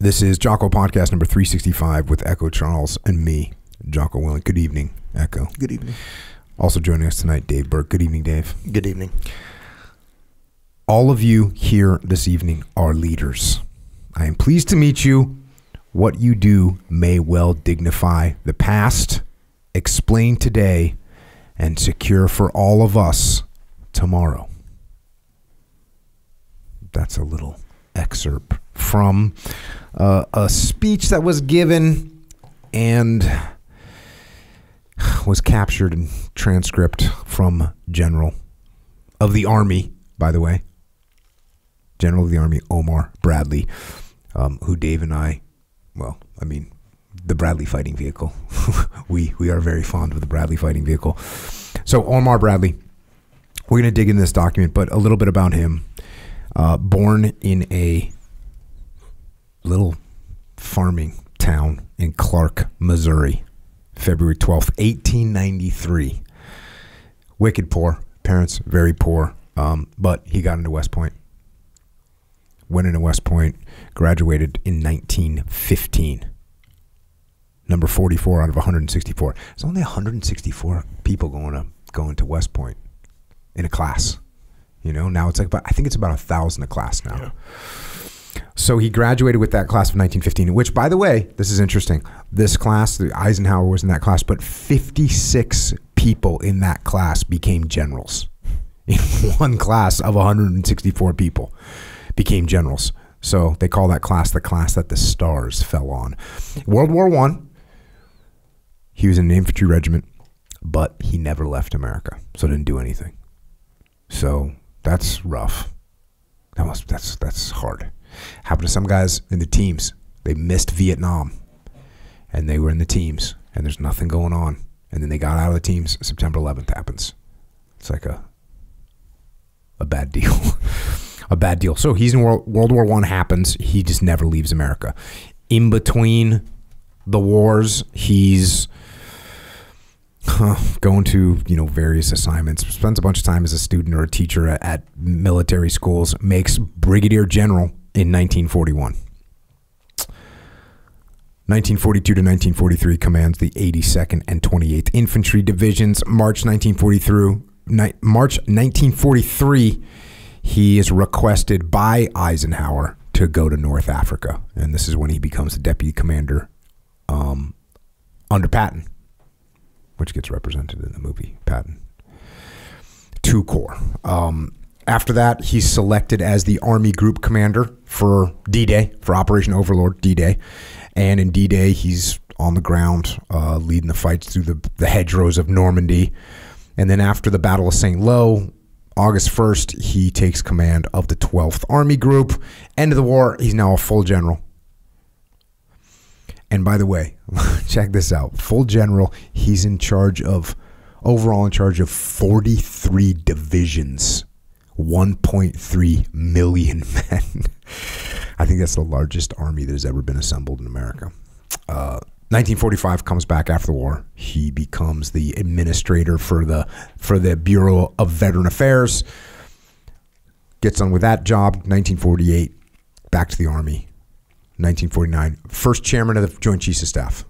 This is Jocko podcast number 365 with Echo Charles and me, Jocko Willing. Good evening, Echo. Good evening. Also joining us tonight, Dave Burke. Good evening, Dave. Good evening. All of you here this evening are leaders. I am pleased to meet you. What you do may well dignify the past, explain today, and secure for all of us tomorrow. That's a little excerpt from a speech that was given and was captured in transcript from General of the Army, by the way, General of the Army Omar Bradley, who Dave and I, the Bradley fighting vehicle. we are very fond of the Bradley fighting vehicle. So Omar Bradley, we're going to dig in this document, but a little bit about him. Born in a little farming town in Clark, Missouri, February 12th, 1893. Wicked poor. Parents, very poor. But he got into West Point. Went into West Point, graduated in 1915. Number 44 out of 164. There's only 164 people going to West Point in a class. You know, now it's like I think it's about 1,000 a class now. Yeah. So he graduated with that class of 1915, which, by the way, this is interesting. This class, Eisenhower was in that class, but 56 people in that class became generals. In one class of 164 people became generals. So they call that class the class that the stars fell on. World War I, he was in an infantry regiment, but he never left America, so didn't do anything. So that's rough. That's hard. Happened to some guys in the teams. They missed Vietnam, and they were in the teams, and there's nothing going on. And then they got out of the teams. September 11th happens. It's like a bad deal. A bad deal. So he's in World War I happens. He just never leaves America. In between the wars, he's going to various assignments. Spends a bunch of time as a student or a teacher at military schools. Makes brigadier general in 1941. 1942 to 1943 commands the 82nd and 28th Infantry Divisions. March 1943, he is requested by Eisenhower to go to North Africa, and this is when he becomes the deputy commander under Patton, which gets represented in the movie Patton. 2 Corps. After that, he's selected as the Army Group Commander for D-Day, for Operation Overlord, D-Day. And in D-Day, he's on the ground, leading the fights through the hedgerows of Normandy. And then after the Battle of St. Lo, August 1st, he takes command of the 12th Army Group. End of the war, he's now a full general. And by the way, check this out. Full general, he's overall in charge of 43 divisions, 1.3 million men. I think that's the largest army that has ever been assembled in America. 1945 comes back after the war. He becomes the administrator for the Bureau of Veteran Affairs. Gets on with that job. 1948, back to the Army. 1949, first chairman of the Joint Chiefs of Staff.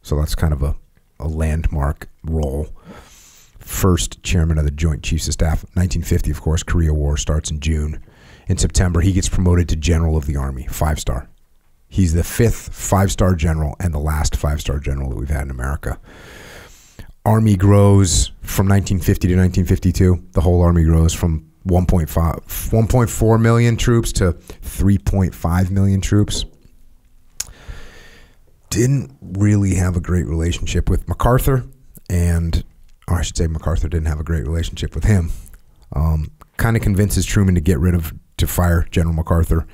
So that's kind of a landmark role. First chairman of the Joint Chiefs of Staff. 1950, of course, Korea War starts in June. In September, he gets promoted to General of the Army, 5-star. He's the 5th 5-star general and the last 5-star general that we've had in America. Army grows from 1950 to 1952. The whole Army grows from 1.4 million troops to 3.5 million troops. Didn't really have a great relationship with MacArthur, or I should say MacArthur didn't have a great relationship with him. Kind of convinces Truman to fire General MacArthur.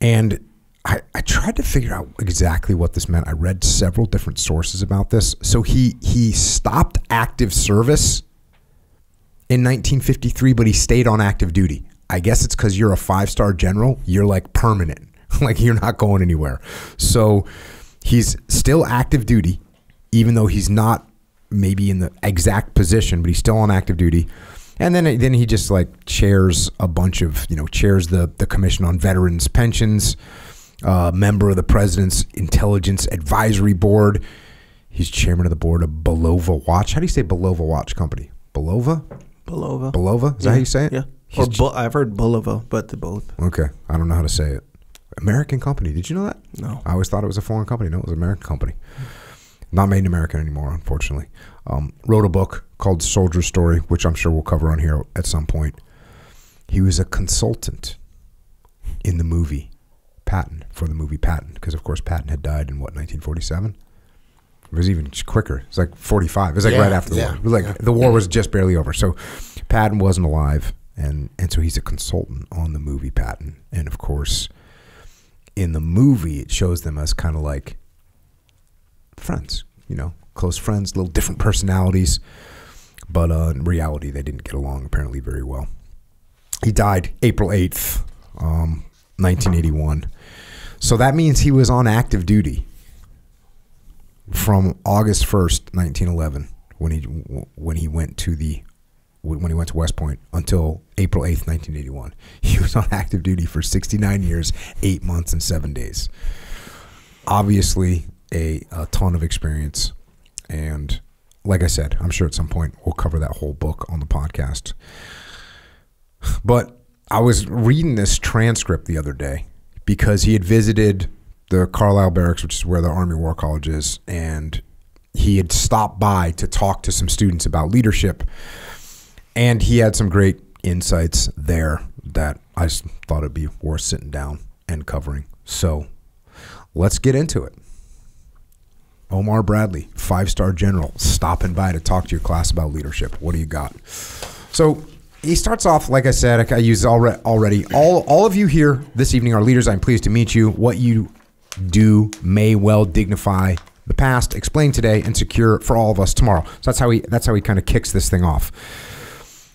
And I tried to figure out exactly what this meant. I read several different sources about this. So he stopped active service in 1953, but he stayed on active duty. I guess it's because you're a 5-star general. You're like permanent. Like you're not going anywhere. So he's still active duty, even though he's not maybe in the exact position, but he's still on active duty. And then he just like chairs a bunch of, chairs the Commission on Veterans Pensions, member of the President's Intelligence Advisory Board. He's chairman of the board of Belova Watch. How do you say Belova Watch Company? Belova? Belova. Belova? Is that how you say it? Yeah. I've heard Bulova, but they're both. Okay. I don't know how to say it. American company. Did you know that? No. I always thought it was a foreign company. No, it was an American company. Not made in America anymore, unfortunately. Wrote a book called Soldier Story, which I'm sure we'll cover on here at some point. He was a consultant in the movie Patton, for the movie Patton, because, of course, Patton had died in, 1947? It was even quicker. It was like 45. It was like right after the war. It was like the war was just barely over. So Patton wasn't alive, and so he's a consultant on the movie Patton. And, of course, in the movie, it shows them as kind of like friends, close friends, little different personalities. But in reality, they didn't get along apparently very well. He died April 8th, 1981. So that means he was on active duty from August 1st, 1911, when he went to West Point until April 8th, 1981. He was on active duty for 69 years, 8 months, and 7 days. Obviously, a ton of experience. And like I said, I'm sure at some point we'll cover that whole book on the podcast. But I was reading this transcript the other day because he had visited the Carlisle Barracks, which is where the Army War College is, and he had stopped by to talk to some students about leadership, and he had some great insights there that I just thought it'd be worth sitting down and covering. So let's get into it. Omar Bradley, 5-star general, stopping by to talk to your class about leadership. What do you got? So he starts off, like I said, I used already. All of you here this evening are leaders. I'm pleased to meet you. What you do may well dignify the past, explain today, and secure for all of us tomorrow. So that's how he kind of kicks this thing off.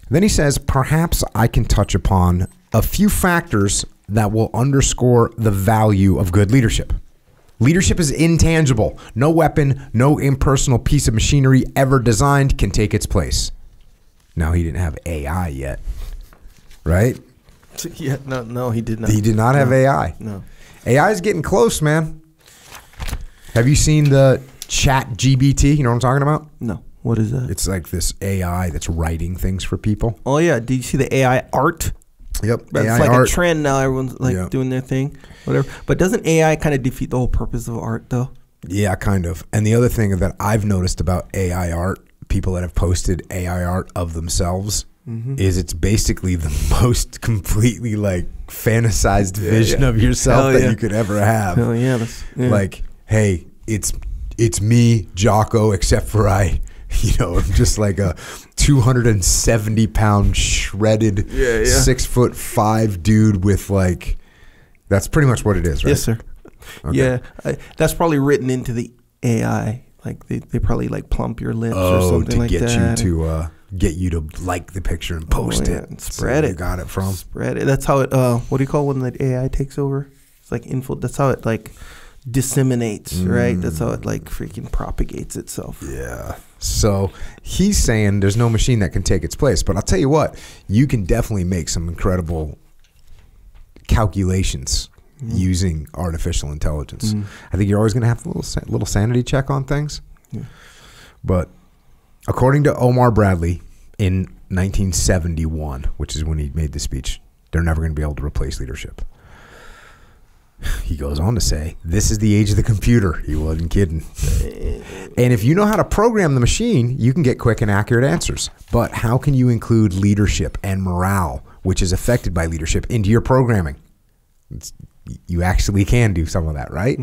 Then he says, perhaps I can touch upon a few factors that will underscore the value of good leadership. Leadership is intangible. No weapon, no impersonal piece of machinery ever designed can take its place. Now, he didn't have AI yet, right? Yeah, no, he did not. He did not have AI. No. AI is getting close, man. Have you seen the ChatGPT? You know what I'm talking about? No. What is that? It's like this AI that's writing things for people. Oh, yeah. Did you see the AI art? Yep. That's AI like art. a trend now. Everyone's like doing their thing, whatever. But doesn't AI kind of defeat the whole purpose of art, though? Yeah, kind of. And the other thing that I've noticed about AI art, people that have posted AI art of themselves, is it's basically the most completely like fantasized vision of yourself that you could ever have. Oh yeah, like, hey, it's me, Jocko, except for I'm just like a 270-pound shredded 6'5" dude with like, that's pretty much what it is, right? Yes, sir. Okay. Yeah, that's probably written into the AI. Like they probably like plump your lips or something like that. To get you to like the picture and post it and spread it. You got it from spread it. That's how it. What do you call when the AI takes over? It's like info. That's how it like disseminates, right? That's how it like freaking propagates itself. Yeah. So he's saying there's no machine that can take its place, but I'll tell you what, you can definitely make some incredible calculations using artificial intelligence. I think you're always going to have a little sanity check on things. Yeah. But according to Omar Bradley in 1971, which is when he made the speech, they're never going to be able to replace leadership. He goes on to say, this is the age of the computer. He wasn't kidding. And if you know how to program the machine, you can get quick and accurate answers. But how can you include leadership and morale, which is affected by leadership, into your programming? You actually can do some of that, right?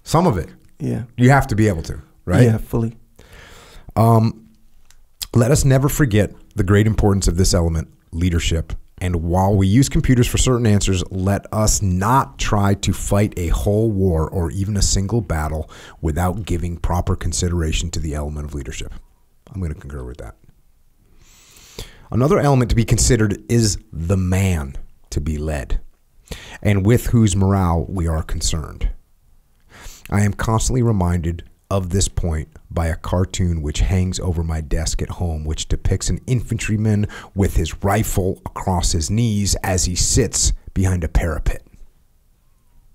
Some of it. Yeah. You have to be able to, right? Yeah, fully. Let us never forget the great importance of this element, leadership. And while we use computers for certain answers, let us not try to fight a whole war or even a single battle without giving proper consideration to the element of leadership. I'm going to concur with that. Another element to be considered is the man to be led, and with whose morale we are concerned. I am constantly reminded of this point by a cartoon which hangs over my desk at home, which depicts an infantryman with his rifle across his knees as he sits behind a parapet.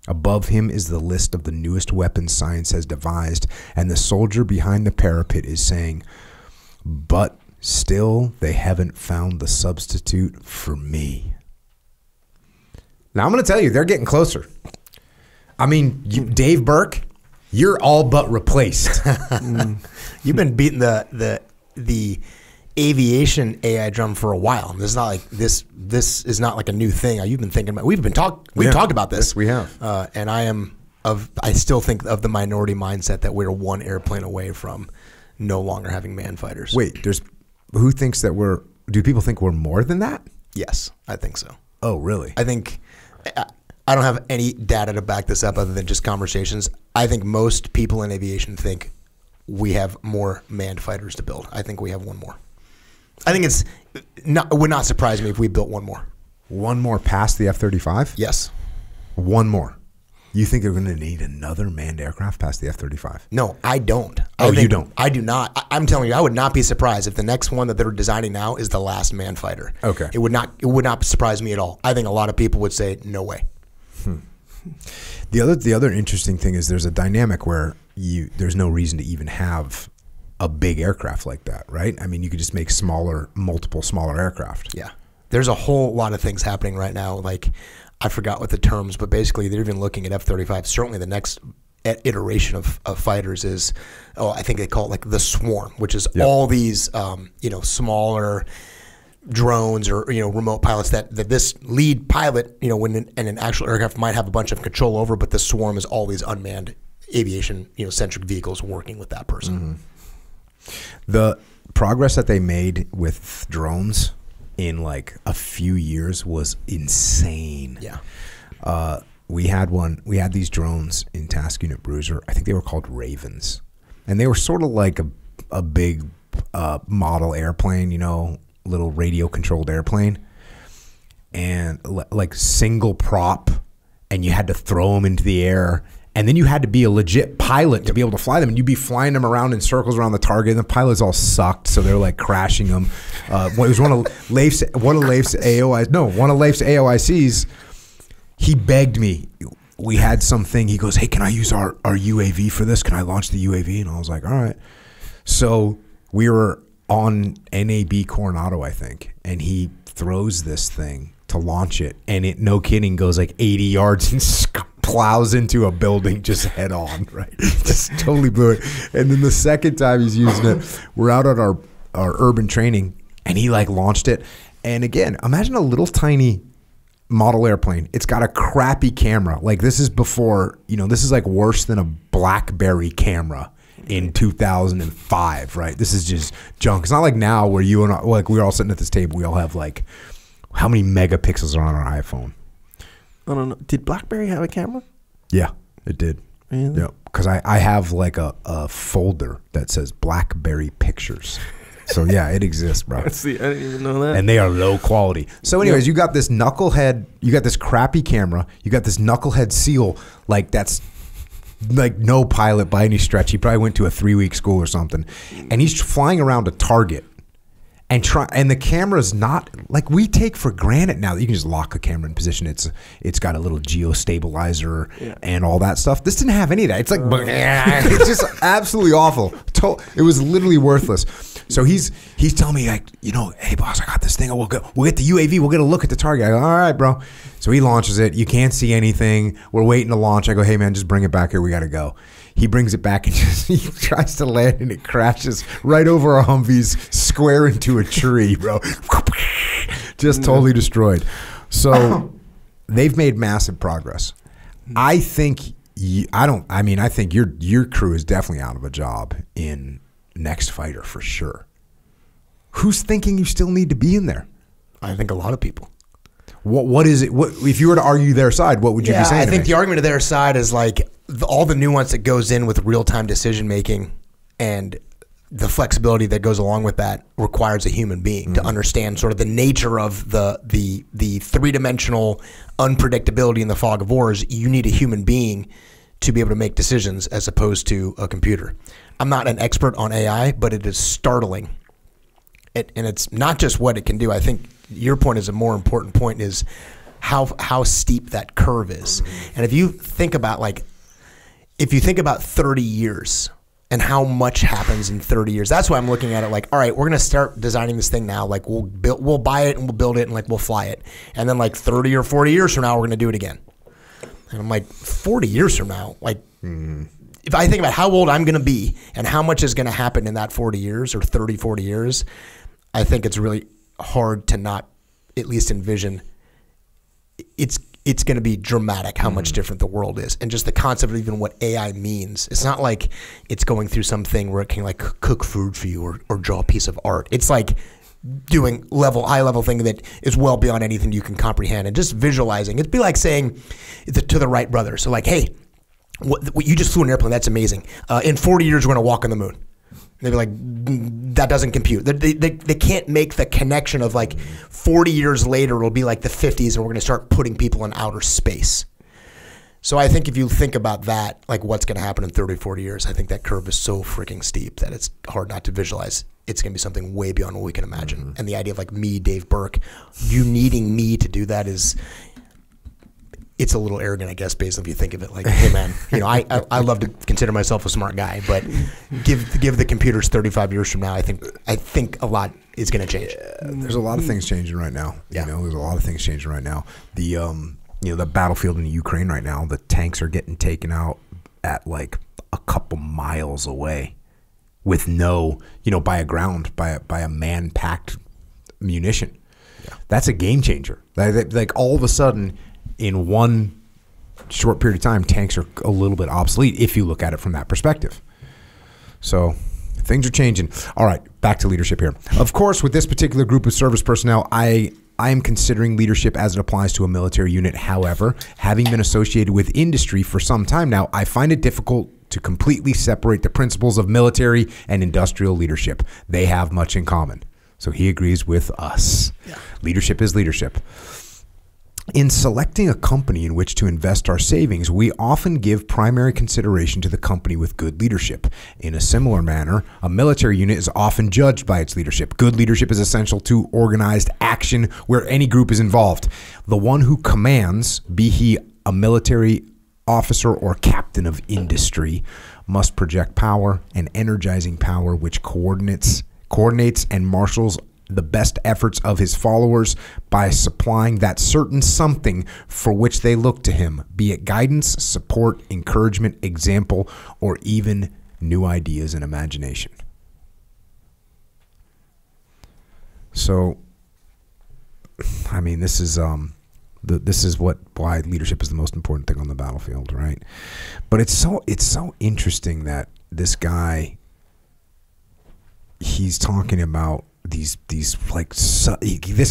Above him is the list of the newest weapons science has devised, and the soldier behind the parapet is saying, but still they haven't found the substitute for me. Now I'm going to tell you, they're getting closer. I mean, Dave Burke, you're all but replaced. You've been beating the aviation AI drum for a while. This is not like this is not like a new thing. You've been thinking about. We've talked about this. Yes, we have. And I still think of the minority mindset that we're one airplane away from no longer having man fighters. Wait, who thinks that do people think we're more than that? Yes, I think so. Oh, really? I think I don't have any data to back this up other than just conversations. I think most people in aviation think we have more manned fighters to build. I think we have one more. I think it would not surprise me if we built one more. One more past the F-35? Yes. One more. You think they're going to need another manned aircraft past the F-35? No, I don't. You don't? I do not. I'm telling you, I would not be surprised if the next one that they're designing now is the last manned fighter. Okay. It would not surprise me at all. I think a lot of people would say, no way. The other interesting thing is there's a dynamic where there's no reason to even have a big aircraft like that, right? I mean, you could just make multiple smaller aircraft. Yeah. There's a whole lot of things happening right now. Like, I forgot what the terms, but basically they're even looking at F-35. Certainly the next iteration of fighters is, I think they call it like the swarm, which is all these, smaller drones or, remote pilots that this lead pilot, when an actual aircraft might have a bunch of control over, but the swarm is all these unmanned aviation, centric vehicles working with that person. Mm-hmm. The progress that they made with drones in like a few years was insane. Yeah. We had these drones in Task Unit Bruiser. I think they were called Ravens. And they were sort of like a big model airplane, little radio controlled airplane. And like single prop, and you had to throw them into the air. And then you had to be a legit pilot to be able to fly them, and you'd be flying them around in circles around the target. And the pilots all sucked, so they're like crashing them. It was one of Leif's AOICs. He begged me. We had something. He goes, "Hey, can I use our UAV for this? Can I launch the UAV?" And I was like, "All right." So we were on NAB Coronado, I think, and he throws this thing to launch it, and it, no kidding, goes like 80 yards and plows into a building just head on, right? Just totally blew it. And then the second time he's using it, we're out at our urban training, and he like launched it. And again, imagine a little tiny model airplane. It's got a crappy camera. Like, this is before, this is like worse than a BlackBerry camera in 2005, right? This is just junk. It's not like now where you and I, like, we're all sitting at this table, we all have like, how many megapixels are on our iPhone? I don't know. Did BlackBerry have a camera? Yeah, it did. Really? Yeah, because I have like a folder that says BlackBerry pictures. So yeah, it exists, bro. See, I didn't even know that. And they are low quality. So anyways, you got this knucklehead, you got this crappy camera, you got this knucklehead SEAL, like that's like no pilot by any stretch. He probably went to a 3-week school or something. And he's flying around a target. And the camera's not like we take for granted now that you can just lock the camera in position. It's got a little geostabilizer and all that stuff. This didn't have any of that. It's like it's just absolutely awful. It was literally worthless. So he's telling me like, hey boss, I got this thing. We'll get the UAV. We'll get a look at the target. I go, all right, bro. So he launches it. You can't see anything. We're waiting to launch. I go, hey man, just bring it back here. We got to go. He brings it back and he tries to land, and it crashes right over our Humvees, square into a tree, bro. Just totally destroyed. So they've made massive progress. I think I think your crew is definitely out of a job in Next Fighter for sure. Who's thinking you still need to be in there? I think a lot of people. What is it? What if you were to argue their side? What would you be saying? I think the argument of their side is like all the nuance that goes in with real-time decision making and the flexibility that goes along with that requires a human being to understand sort of the nature of the three-dimensional unpredictability in the fog of wars. You need a human being to be able to make decisions as opposed to a computer. I'm not an expert on AI, but it is startling. And it's not just what it can do. I think your point is a more important point, is how steep that curve is. And if you think about 30 years and how much happens in 30 years, that's why I'm looking at it like, all right, we're going to start designing this thing now. Like we'll buy it and we'll build it and like we'll fly it. And then like 30 or 40 years from now, we're going to do it again. And I'm like, 40 years from now, like if I think about how old I'm going to be and how much is going to happen in that 40 years or 30, 40 years, I think it's really hard to not at least envision it's going to be dramatic how much different the world is. And just the concept of even what AI means. It's not like it's going through something where it can like cook food for you or draw a piece of art. It's like doing high level thing that is well beyond anything you can comprehend. And just visualizing, it'd be like saying to the Wright brothers, so like, hey, what you just flew an airplane, that's amazing. In 40 years, we're going to walk on the moon. They'd be like, that doesn't compute. They can't make the connection of like 40 years later, it'll be like the 50s and we're going to start putting people in outer space. So I think if you think about that, like what's going to happen in 30, 40 years, I think that curve is so freaking steep that it's hard not to visualize. It's going to be something way beyond what we can imagine. And the idea of like me, Dave Burke, you needing me to do that it's a little arrogant, I guess, based on if you think of it like, hey man, I love to consider myself a smart guy, but give the computers 35 years from now, I think a lot is going to change. There's a lot of things changing right now. Yeah. There's a lot of things changing right now. The the battlefield in Ukraine right now, the tanks are getting taken out at like a couple miles away with no, by a man-packed munition. Yeah. That's a game changer. Like all of a sudden, in one short period of time, tanks are a little bit obsolete if you look at it from that perspective. So things are changing. All right, back to leadership here. Of course, with this particular group of service personnel, I am considering leadership as it applies to a military unit. However, having been associated with industry for some time now, I find it difficult to completely separate the principles of military and industrial leadership. They have much in common. So he agrees with us. Yeah. Leadership is leadership. In selecting a company in which to invest our savings, we often give primary consideration to the company with good leadership. In a similar manner, a military unit is often judged by its leadership. Good leadership is essential to organized action where any group is involved. The one who commands, be he a military officer or captain of industry, must project power, an energizing power which coordinates and marshals the best efforts of his followers by supplying that certain something for which they look to him, be it guidance, support, encouragement, example, or even new ideas and imagination. So, I mean, this is why leadership is the most important thing on the battlefield, right? But it's so interesting that this guy, he's talking about this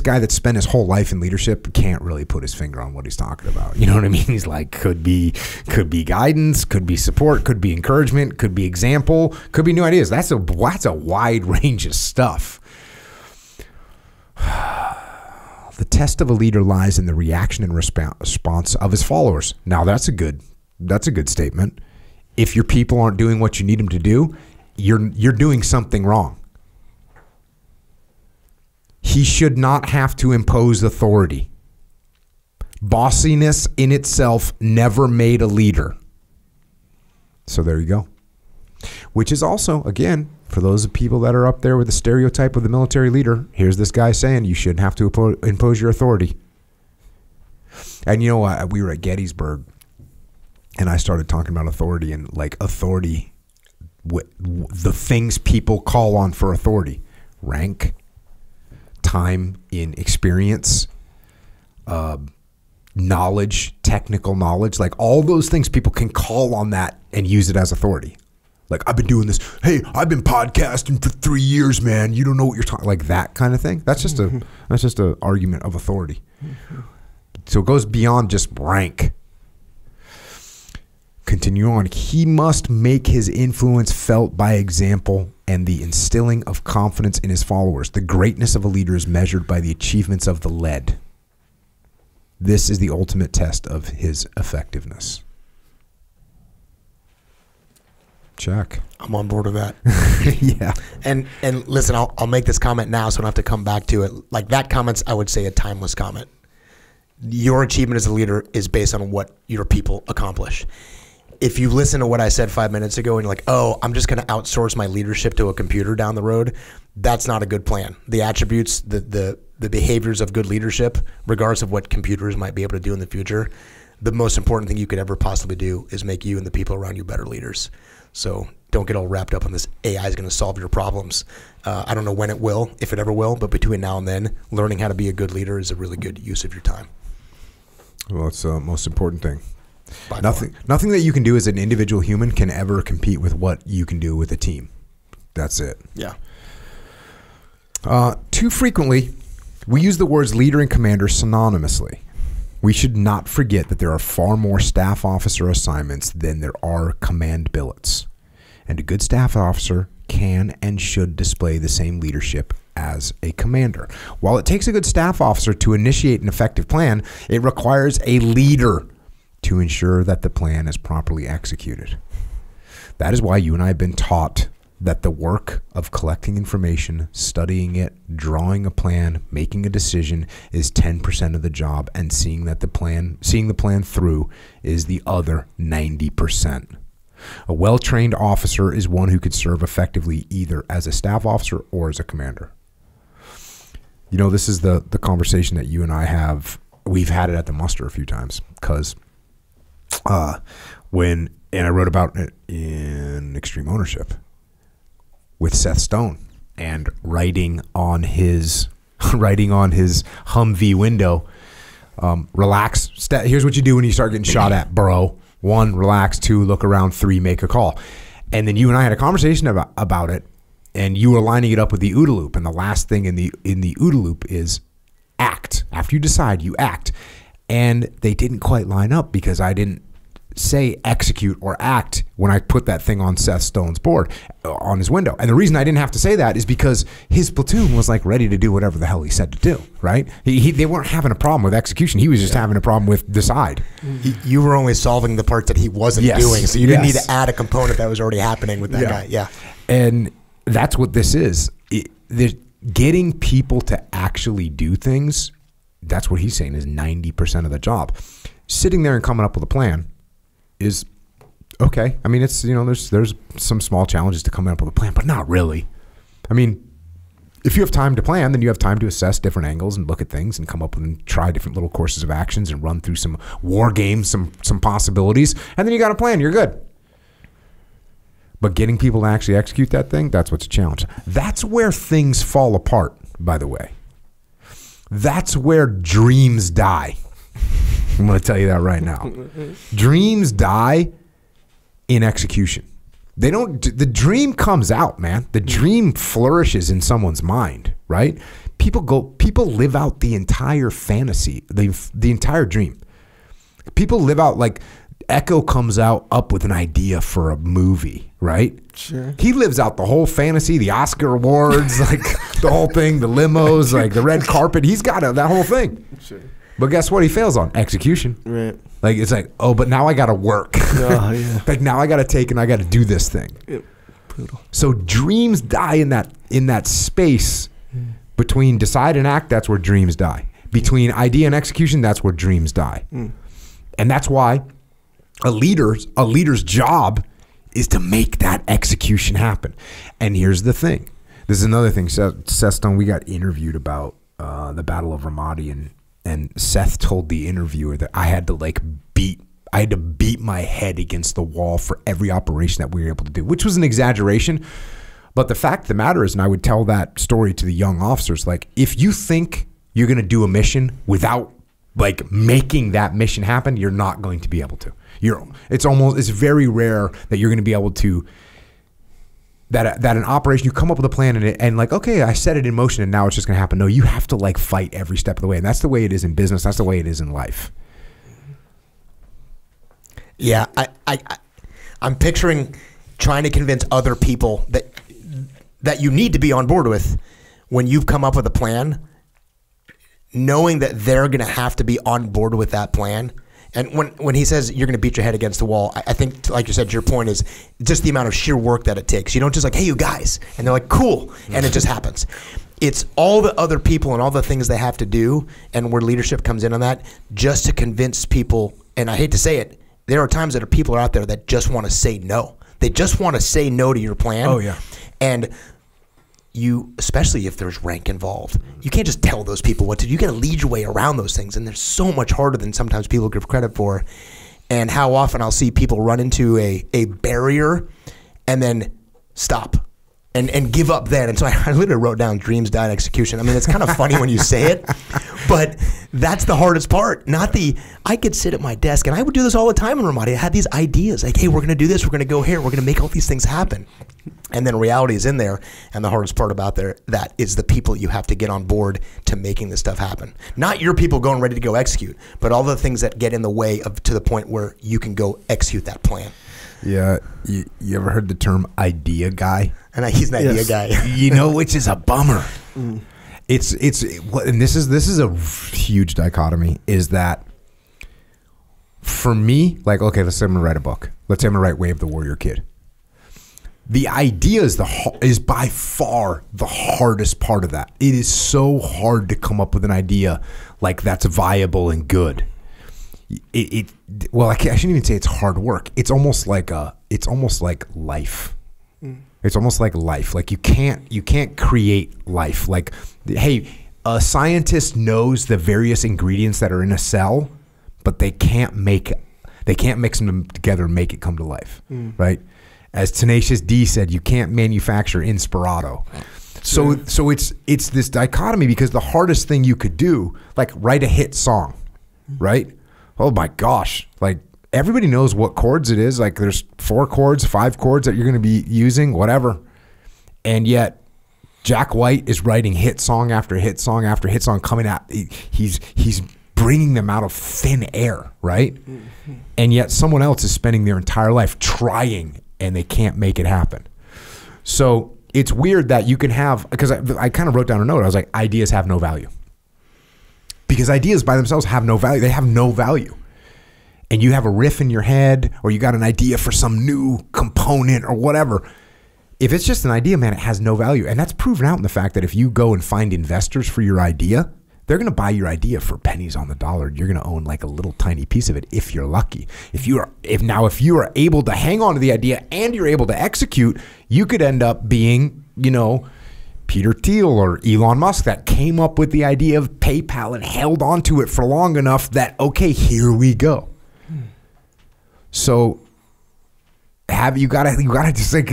guy that spent his whole life in leadership can't really put his finger on what he's talking about. You know what I mean? He's like, could be guidance, could be support, could be encouragement, could be example, could be new ideas. That's a wide range of stuff. The test of a leader lies in the reaction and response of his followers. Now that's a good statement. If your people aren't doing what you need them to do, you're doing something wrong. He should not have to impose authority. Bossiness in itself never made a leader. So there you go. Which is also, again, for those people that are up there with the stereotype of the military leader, here's this guy saying you shouldn't have to impose your authority. And we were at Gettysburg, and I started talking about authority and like authority, the things people call on for authority: rank, time in experience, knowledge, technical knowledge, like all those things people can call on that and use it as authority. Like, I've been doing this. Hey, I've been podcasting for 3 years, man. You don't know what you're talking, like that kind of thing. That's just a argument of authority. So it goes beyond just rank. Continue on. He must make his influence felt by example and the instilling of confidence in his followers. The greatness of a leader is measured by the achievements of the led. This is the ultimate test of his effectiveness. Check. I'm on board with that. Yeah. And listen, I'll make this comment now so I don't have to come back to it. Like that comment's, I would say, a timeless comment. your achievement as a leader is based on what your people accomplish. If you listen to what I said 5 minutes ago and you're like, oh, I'm just going to outsource my leadership to a computer down the road, that's not a good plan. The attributes, the behaviors of good leadership, regardless of what computers might be able to do in the future, the most important thing you could ever possibly do is make you and the people around you better leaders. So don't get all wrapped up on this AI is going to solve your problems. I don't know when it will, if it ever will, but between now and then, learning how to be a good leader is a really good use of your time. Well, it's the most important thing. By Nothing that you can do as an individual human can ever compete with what you can do with a team. That's it. Yeah. Too frequently, we use the words leader and commander synonymously. We should not forget that there are far more staff officer assignments than there are command billets. And a good staff officer can and should display the same leadership as a commander. While it takes a good staff officer to initiate an effective plan, it requires a leader to ensure that the plan is properly executed. That is why you and I have been taught that the work of collecting information, studying it, drawing a plan, making a decision is 10% of the job, and seeing the plan through is the other 90%. A well-trained officer is one who could serve effectively either as a staff officer or as a commander. You know, this is the conversation that you and I have. We've had it at the muster a few times because and I wrote about it in Extreme Ownership with Seth Stone, and writing on his Humvee window, relax. Here's what you do when you start getting shot at, bro. 1, relax. 2, look around. 3, make a call. And then you and I had a conversation about it, and you were lining it up with the OODA loop. And the last thing in the OODA loop is act. After you decide, you act. And they didn't quite line up because I didn't say execute or act when I put that thing on Seth Stone's board on his window. And the reason I didn't have to say that is because his platoon was like ready to do whatever the hell he said to do, right? They weren't having a problem with execution. He was just having a problem with decide. You were only solving the part that he wasn't doing, so you didn't need to add a component that was already happening with that guy. Yeah. And that's what this is. Getting people to actually do things, that's what he's saying is 90% of the job. Sitting there and coming up with a plan is okay. I mean, it's, there's some small challenges to coming up with a plan, but not really. I mean, if you have time to plan, then you have time to assess different angles and look at things and come up with and try different little courses of actions and run through some war games, some possibilities, and then you got a plan. You're good. But getting people to actually execute that thing, that's what's a challenge. That's where things fall apart, by the way. That's where dreams die. I'm going to tell you that right now. Dreams die in execution. They don't. The dream comes out, man. The dream flourishes in someone's mind, right? People live out the entire fantasy, the entire dream. People live out, like Echo comes up with an idea for a movie, right? Sure. He lives out the whole fantasy, the Oscar awards, like the whole thing, the limos, like the red carpet. He's got that whole thing. Sure. But guess what? He fails on execution. Right. Like, it's like, oh, but now I got to work. Oh, yeah. Like, now I got to take and I got to do this thing. Yep. Brutal. So dreams die in that space between decide and act. That's where dreams die. Between idea and execution, that's where dreams die. And that's why a leader's job is to make that execution happen. And here's the thing. This is another thing. Seth Stone, we got interviewed about the Battle of Ramadi, and Seth told the interviewer that I had to beat my head against the wall for every operation that we were able to do, which was an exaggeration. But the fact of the matter is, and I would tell that story to the young officers, like, if you think you're going to do a mission without like making that mission happen, you're not going to be able to. It's very rare that you're going to be able to, that an operation, you come up with a plan and like, okay, I set it in motion and now it's just going to happen. No, you have to like fight every step of the way. And that's the way it is in business. That's the way it is in life. Yeah. I'm picturing trying to convince other people that you need to be on board with when you've come up with a plan, knowing that they're going to have to be on board with that plan And when he says you're going to beat your head against the wall, I think, like you said, your point is just the amount of sheer work that it takes. You don't just like, hey, you guys, and they're like, cool, and it just happens. It's all the other people and all the things they have to do, and where leadership comes in on that, just to convince people. And I hate to say it, there are times that people are out there that just want to say no. They just want to say no to your plan. Oh, yeah. And you, especially if there's rank involved, you can't just tell those people what to do. You got to lead your way around those things, and they're so much harder than sometimes people give credit for. And how often I'll see people run into a barrier and then stop and give up then. And so I literally wrote down dreams, die, and execution. I mean, it's kind of funny when you say it, but that's the hardest part. I could sit at my desk, and I would do this all the time in Ramadi. I had these ideas like, hey, we're going to do this, we're going to go here, we're going to make all these things happen. And then reality is in there, and the hardest part about that is the people you have to get on board to making this stuff happen. Not your people going ready to go execute, but all the things that get in the way of to the point where you can go execute that plan. Yeah, you ever heard the term idea guy? And he's an idea guy. You know, which is a bummer. It's and this is a huge dichotomy, is that for me, like, okay, let's say I'm gonna write a book. Let's say I'm gonna write Way of the Warrior Kid. The idea is by far the hardest part of that. It is so hard to come up with an idea like that's viable and good. Well, I shouldn't even say it's hard work. It's almost like life. It's almost like life. Like you can't create life. Like, hey, a scientist knows the various ingredients that are in a cell, but they can't mix them together and make it come to life, right? As Tenacious D said, you can't manufacture Inspirato. So it's this dichotomy, because the hardest thing you could do, like write a hit song, right? Oh my gosh, like everybody knows what chords it is. Like there's 4 chords, 5 chords that you're going to be using, whatever. And yet Jack White is writing hit song after hit song after hit song coming out. He's bringing them out of thin air, right? And yet someone else is spending their entire life trying, and they can't make it happen. So it's weird that you can have, because I kind of wrote down a note. I was like, ideas have no value. Because ideas by themselves have no value. They have no value. And you have a riff in your head, or you got an idea for some new component or whatever. If it's just an idea, man, it has no value. And that's proven out in the fact that if you go and find investors for your idea, they're going to buy your idea for pennies on the dollar. You're going to own like a little tiny piece of it if you're lucky. If you are able to hang on to the idea and you're able to execute, you could end up being, Peter Thiel or Elon Musk, that came up with the idea of PayPal and held on to it for long enough that, okay, here we go. So you gotta just like,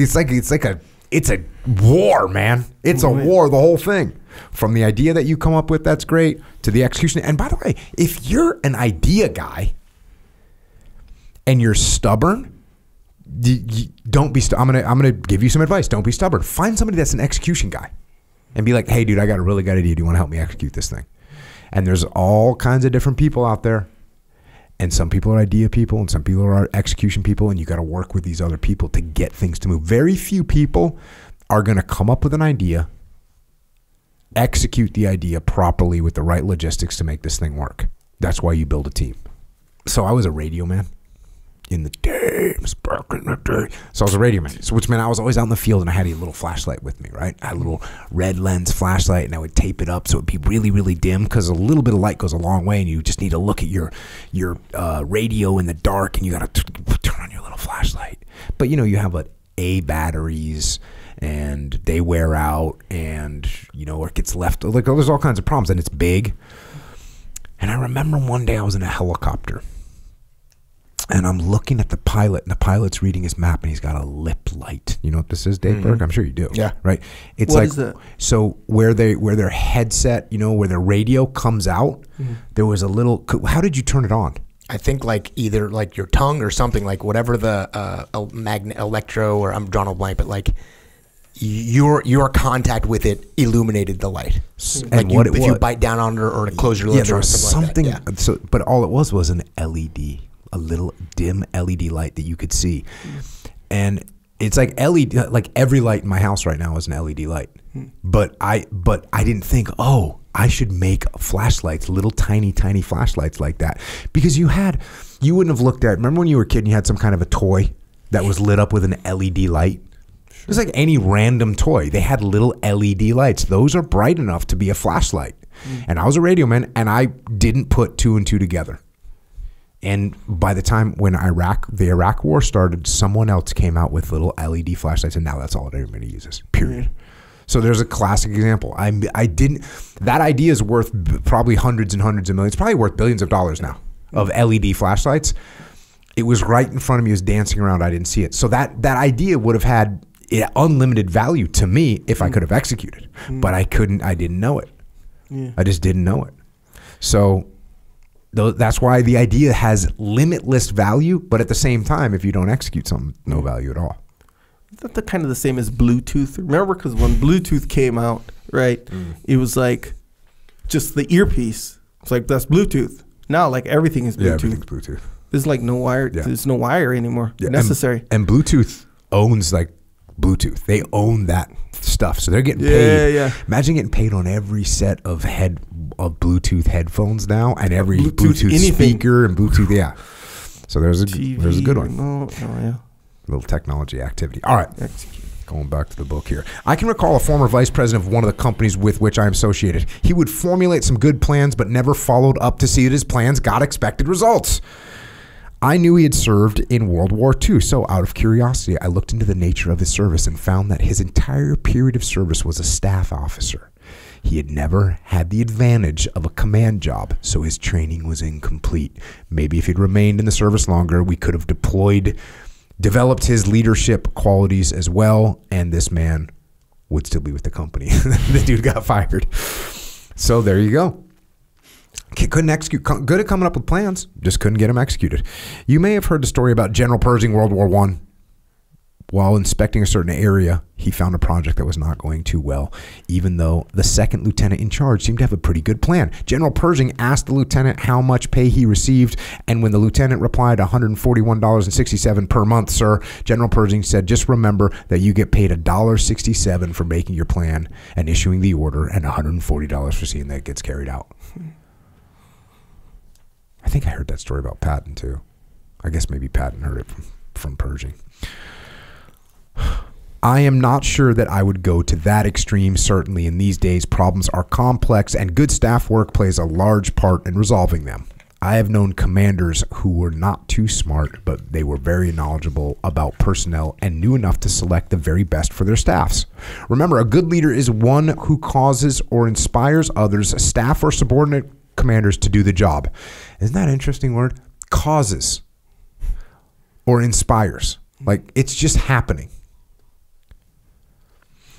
it's a war, man. It's a war, the whole thing. From the idea that you come up with, that's great, to the execution. And by the way, if you're an idea guy and you're stubborn, don't be. I'm gonna give you some advice. Don't be stubborn. Find somebody that's an execution guy, and be like, hey, dude, I got a really good idea. Do you want to help me execute this thing? And there's all kinds of different people out there, and some people are idea people, and some people are execution people, and you got to work with these other people to get things to move. Very few people are going to come up with an idea, execute the idea properly with the right logistics to make this thing work. That's why you build a team. So I was a radio man in the days, back in the day. So I was a radio man, which meant I was always out in the field, and I had a little flashlight with me, right? I had a little red lens flashlight, and I would tape it up so it'd be really, really dim, because a little bit of light goes a long way, and you just need to look at your radio in the dark, and you got to turn on your little flashlight. But you have A batteries, and they wear out, and or it gets left. Like, there's all kinds of problems, and it's big. And I remember one day I was in a helicopter, and I'm looking at the pilot, and the pilot's reading his map, and he's got a lip light. You know what this is, Dave Burke? I'm sure you do. Yeah. Right? It's what is that? So where their headset, where their radio comes out, there was a little, how did you turn it on? I think like either like your tongue or something, like whatever the electro, or I'm drawing a blank, but like your contact with it illuminated the light. And like if you bite down on it or close your lips, there was something. Like that. Yeah. So, but all it was an LED. A little dim LED light that you could see. And it's like LED, like every light in my house right now is an LED light. But I didn't think, oh, I should make flashlights, little tiny flashlights like that. Because you wouldn't have looked at, remember when you were a kid and you had some kind of a toy that was lit up with an LED light? Sure. It was like any random toy. They had little LED lights. Those are bright enough to be a flashlight. And I was a radio man, and I didn't put two and two together. And by the time when the Iraq War started, someone else came out with little LED flashlights, and now that's all that everybody uses, period. So there's a classic example. That idea is worth probably hundreds and hundreds of millions, probably worth billions of dollars now, of LED flashlights. It was right in front of me. It was dancing around. I didn't see it. So that idea would have had unlimited value to me if I could have executed. But I couldn't. I didn't know it. Yeah. I just didn't know it. So that's why the idea has limitless value, but at the same time, if you don't execute something, no value at all. Is that kind of the same as Bluetooth? Remember, because when Bluetooth came out, right, it was like just the earpiece. It's like, that's Bluetooth. Now, like, everything is Bluetooth. Yeah, everything's Bluetooth. There's like no wire. Yeah. There's no wire anymore necessary. And Bluetooth owns like Bluetooth. They own that stuff, so they're getting paid. Yeah. Imagine getting paid on every set of Bluetooth headphones now, and every Bluetooth speaker and Bluetooth. Yeah. So there's a good one. Yeah. Little technology activity. All right. Going back to the book here. I can recall a former vice president of one of the companies with which I am associated. He would formulate some good plans, but never followed up to see that his plans got expected results. I knew he had served in World War II, so out of curiosity, I looked into the nature of his service and found that his entire period of service was a staff officer. He had never had the advantage of a command job, so his training was incomplete. Maybe if he'd remained in the service longer, we could have developed his leadership qualities as well, and this man would still be with the company. The dude got fired. So there you go. Couldn't execute. Good at coming up with plans, just couldn't get them executed. You may have heard the story about General purging World War I. While inspecting a certain area, he found a project that was not going too well, even though the second lieutenant in charge seemed to have a pretty good plan. General Pershing asked the lieutenant how much pay he received, and when the lieutenant replied, $141.67 per month, sir, General Pershing said, just remember that you get paid $1.67 for making your plan and issuing the order, and $140 for seeing that it gets carried out. I think I heard that story about Patton, too. I guess maybe Patton heard it from Pershing. I am not sure that I would go to that extreme. Certainly in these days, problems are complex and good staff work plays a large part in resolving them. I have known commanders who were not too smart, but they were very knowledgeable about personnel and knew enough to select the very best for their staffs. Remember, a good leader is one who causes or inspires others, staff or subordinate commanders, to do the job. Isn't that an interesting word? Causes or inspires. Like, it's just happening.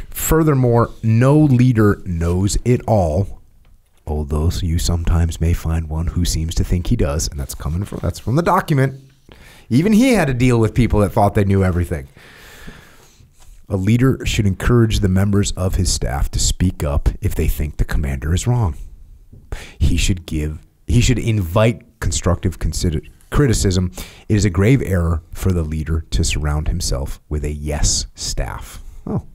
Furthermore, no leader knows it all, although you sometimes may find one who seems to think he does, and that's from the document. Even he had to deal with people that thought they knew everything. A leader should encourage the members of his staff to speak up if they think the commander is wrong. He should invite constructive criticism. It is a grave error for the leader to surround himself with a yes staff. Oh.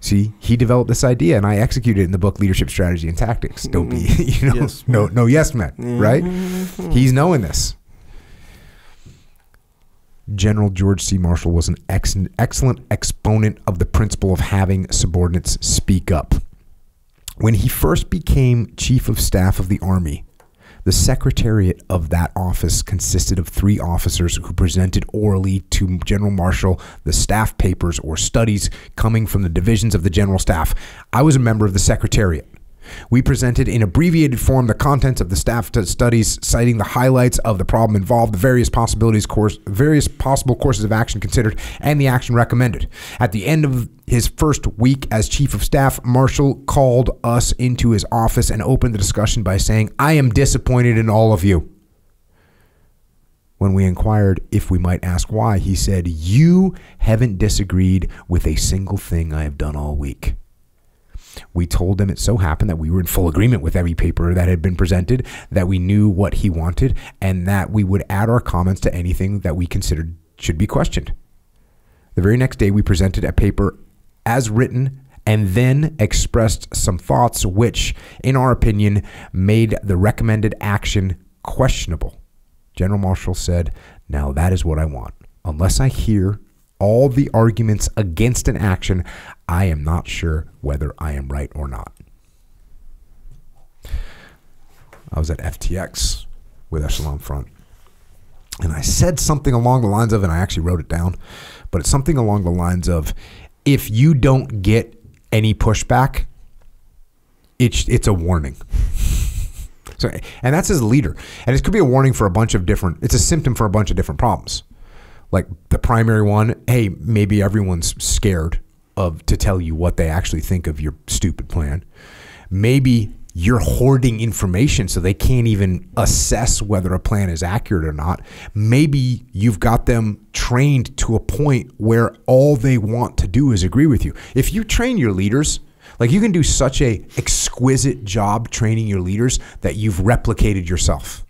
See, he developed this idea, and I executed it in the book Leadership Strategy and Tactics. Don't be, yes, no yes men, right? He's knowing this. General George C. Marshall was an excellent exponent of the principle of having subordinates speak up. When he first became Chief of Staff of the Army, the secretariat of that office consisted of 3 officers who presented orally to General Marshall the staff papers or studies coming from the divisions of the General Staff. I was a member of the secretariat. We presented in abbreviated form the contents of the staff studies, citing the highlights of the problem involved, the various possible courses of action considered, and the action recommended. At the end of his first week as Chief of Staff, Marshall called us into his office and opened the discussion by saying, "I am disappointed in all of you." When we inquired if we might ask why, he said, "You haven't disagreed with a single thing I have done all week." We told him it so happened that we were in full agreement with every paper that had been presented, that we knew what he wanted, and that we would add our comments to anything that we considered should be questioned. The very next day, we presented a paper as written and then expressed some thoughts which, in our opinion, made the recommended action questionable. General Marshall said, "Now that is what I want. Unless I hear all the arguments against an action, I am not sure whether I am right or not." I was at FTX with Echelon Front, and I said something along the lines of, and I actually wrote it down, but it's something along the lines of, if you don't get any pushback, it's a warning. So, and that's as a leader. And it could be a warning for a bunch of different, it's a symptom for a bunch of different problems. Like the primary one, hey, maybe everyone's scared to tell you what they actually think of your stupid plan. Maybe you're hoarding information so they can't even assess whether a plan is accurate or not. Maybe you've got them trained to a point where all they want to do is agree with you. If you train your leaders, like you can do such a exquisite job training your leaders that you've replicated yourself.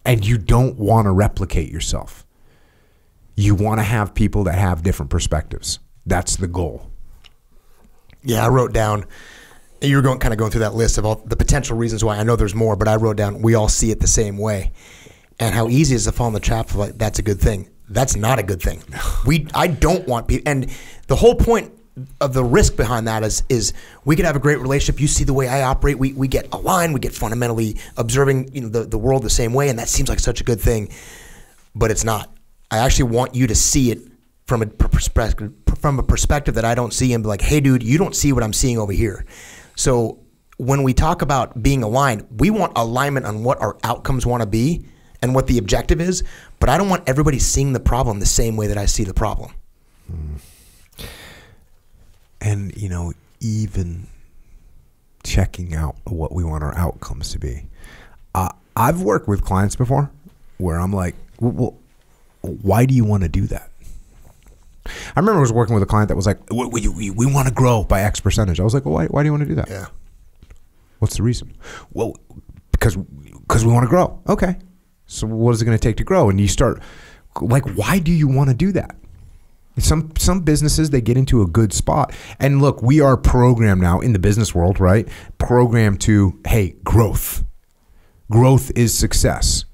And you don't want to replicate yourself. You want to have people that have different perspectives. That's the goal. Yeah, I wrote down, you were kind of going through that list of all the potential reasons why. I know there's more, but I wrote down, we all see it the same way. And how easy it is to fall in the trap of like, that's a good thing. That's not a good thing. I don't want people, and the whole point of the risk behind that is we could have a great relationship. You see the way I operate. We get aligned. We get fundamentally observing the world the same way, and that seems like such a good thing, but it's not. I actually want you to see it from a perspective that I don't see, and be like, hey, dude, you don't see what I'm seeing over here. So when we talk about being aligned, we want alignment on what our outcomes want to be and what the objective is, but I don't want everybody seeing the problem the same way that I see the problem. And, even checking out what we want our outcomes to be. I've worked with clients before where I'm like, well, why do you want to do that? I remember I was working with a client that was like, we want to grow by X percentage. I was like, well, why do you want to do that? Yeah. What's the reason? Well, because we want to grow. Okay. So what is it going to take to grow? And you start, like, why do you want to do that? Some businesses, they get into a good spot. And look, we are programmed now in the business world, right? Programmed to, hey, growth. Growth is success.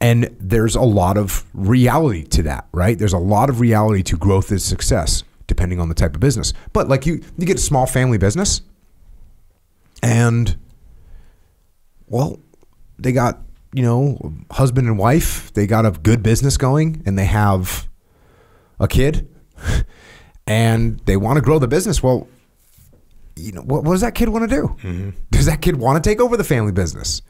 And there's a lot of reality to that, right? There's a lot of reality to growth is success, depending on the type of business. But like you get a small family business, and, well, they got, husband and wife, they got a good business going, and they have a kid, and they want to grow the business. Well, what does that kid want to do? Mm-hmm. Does that kid want to take over the family business?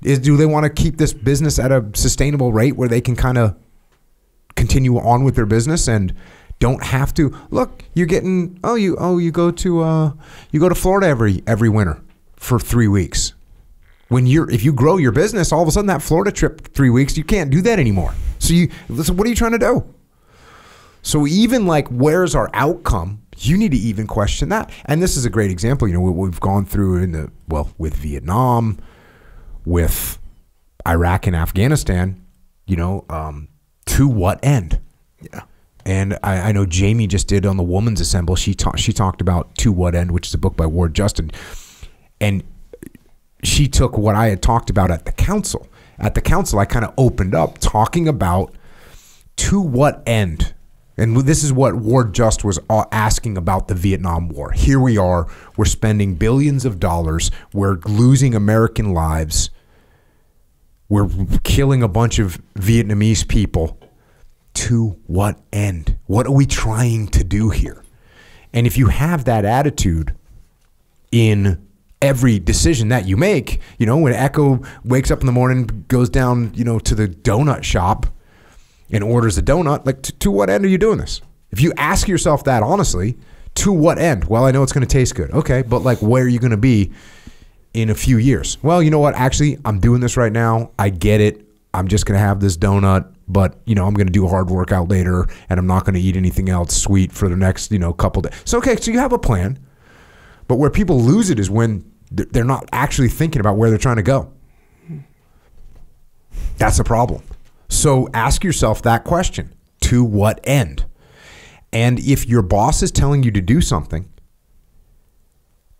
Do they want to keep this business at a sustainable rate where they can kind of continue on with their business and don't have to look? You're getting you go to Florida every winter for 3 weeks. If you grow your business, all of a sudden that Florida trip 3 weeks, you can't do that anymore. So what are you trying to do? So even like, where's our outcome? You need to even question that. And this is a great example. What we've gone through with Vietnam, with Iraq and Afghanistan, to what end? Yeah. And I know Jamie just did on the Woman's Assemble. She talked about To What End, which is a book by Ward Justin. And she took what I had talked about at the council. At the council, I kind of opened up talking about to what end. And this is what Ward Just was asking about the Vietnam War. Here we are. We're spending billions of dollars. We're losing American lives. We're killing a bunch of Vietnamese people. To what end? What are we trying to do here? And if you have that attitude in every decision that you make, when Echo wakes up in the morning, goes down, to the donut shop and orders a donut, like, to what end are you doing this? If you ask yourself that honestly, to what end? Well, I know it's going to taste good. Okay, but like, where are you going to be in a few years? Well, you know what? Actually, I'm doing this right now. I get it. I'm just going to have this donut, but, I'm going to do a hard workout later, and I'm not going to eat anything else sweet for the next, couple days. So, okay, so you have a plan, but where people lose it is when they're not actually thinking about where they're trying to go. That's a problem. So ask yourself that question, to what end? And if your boss is telling you to do something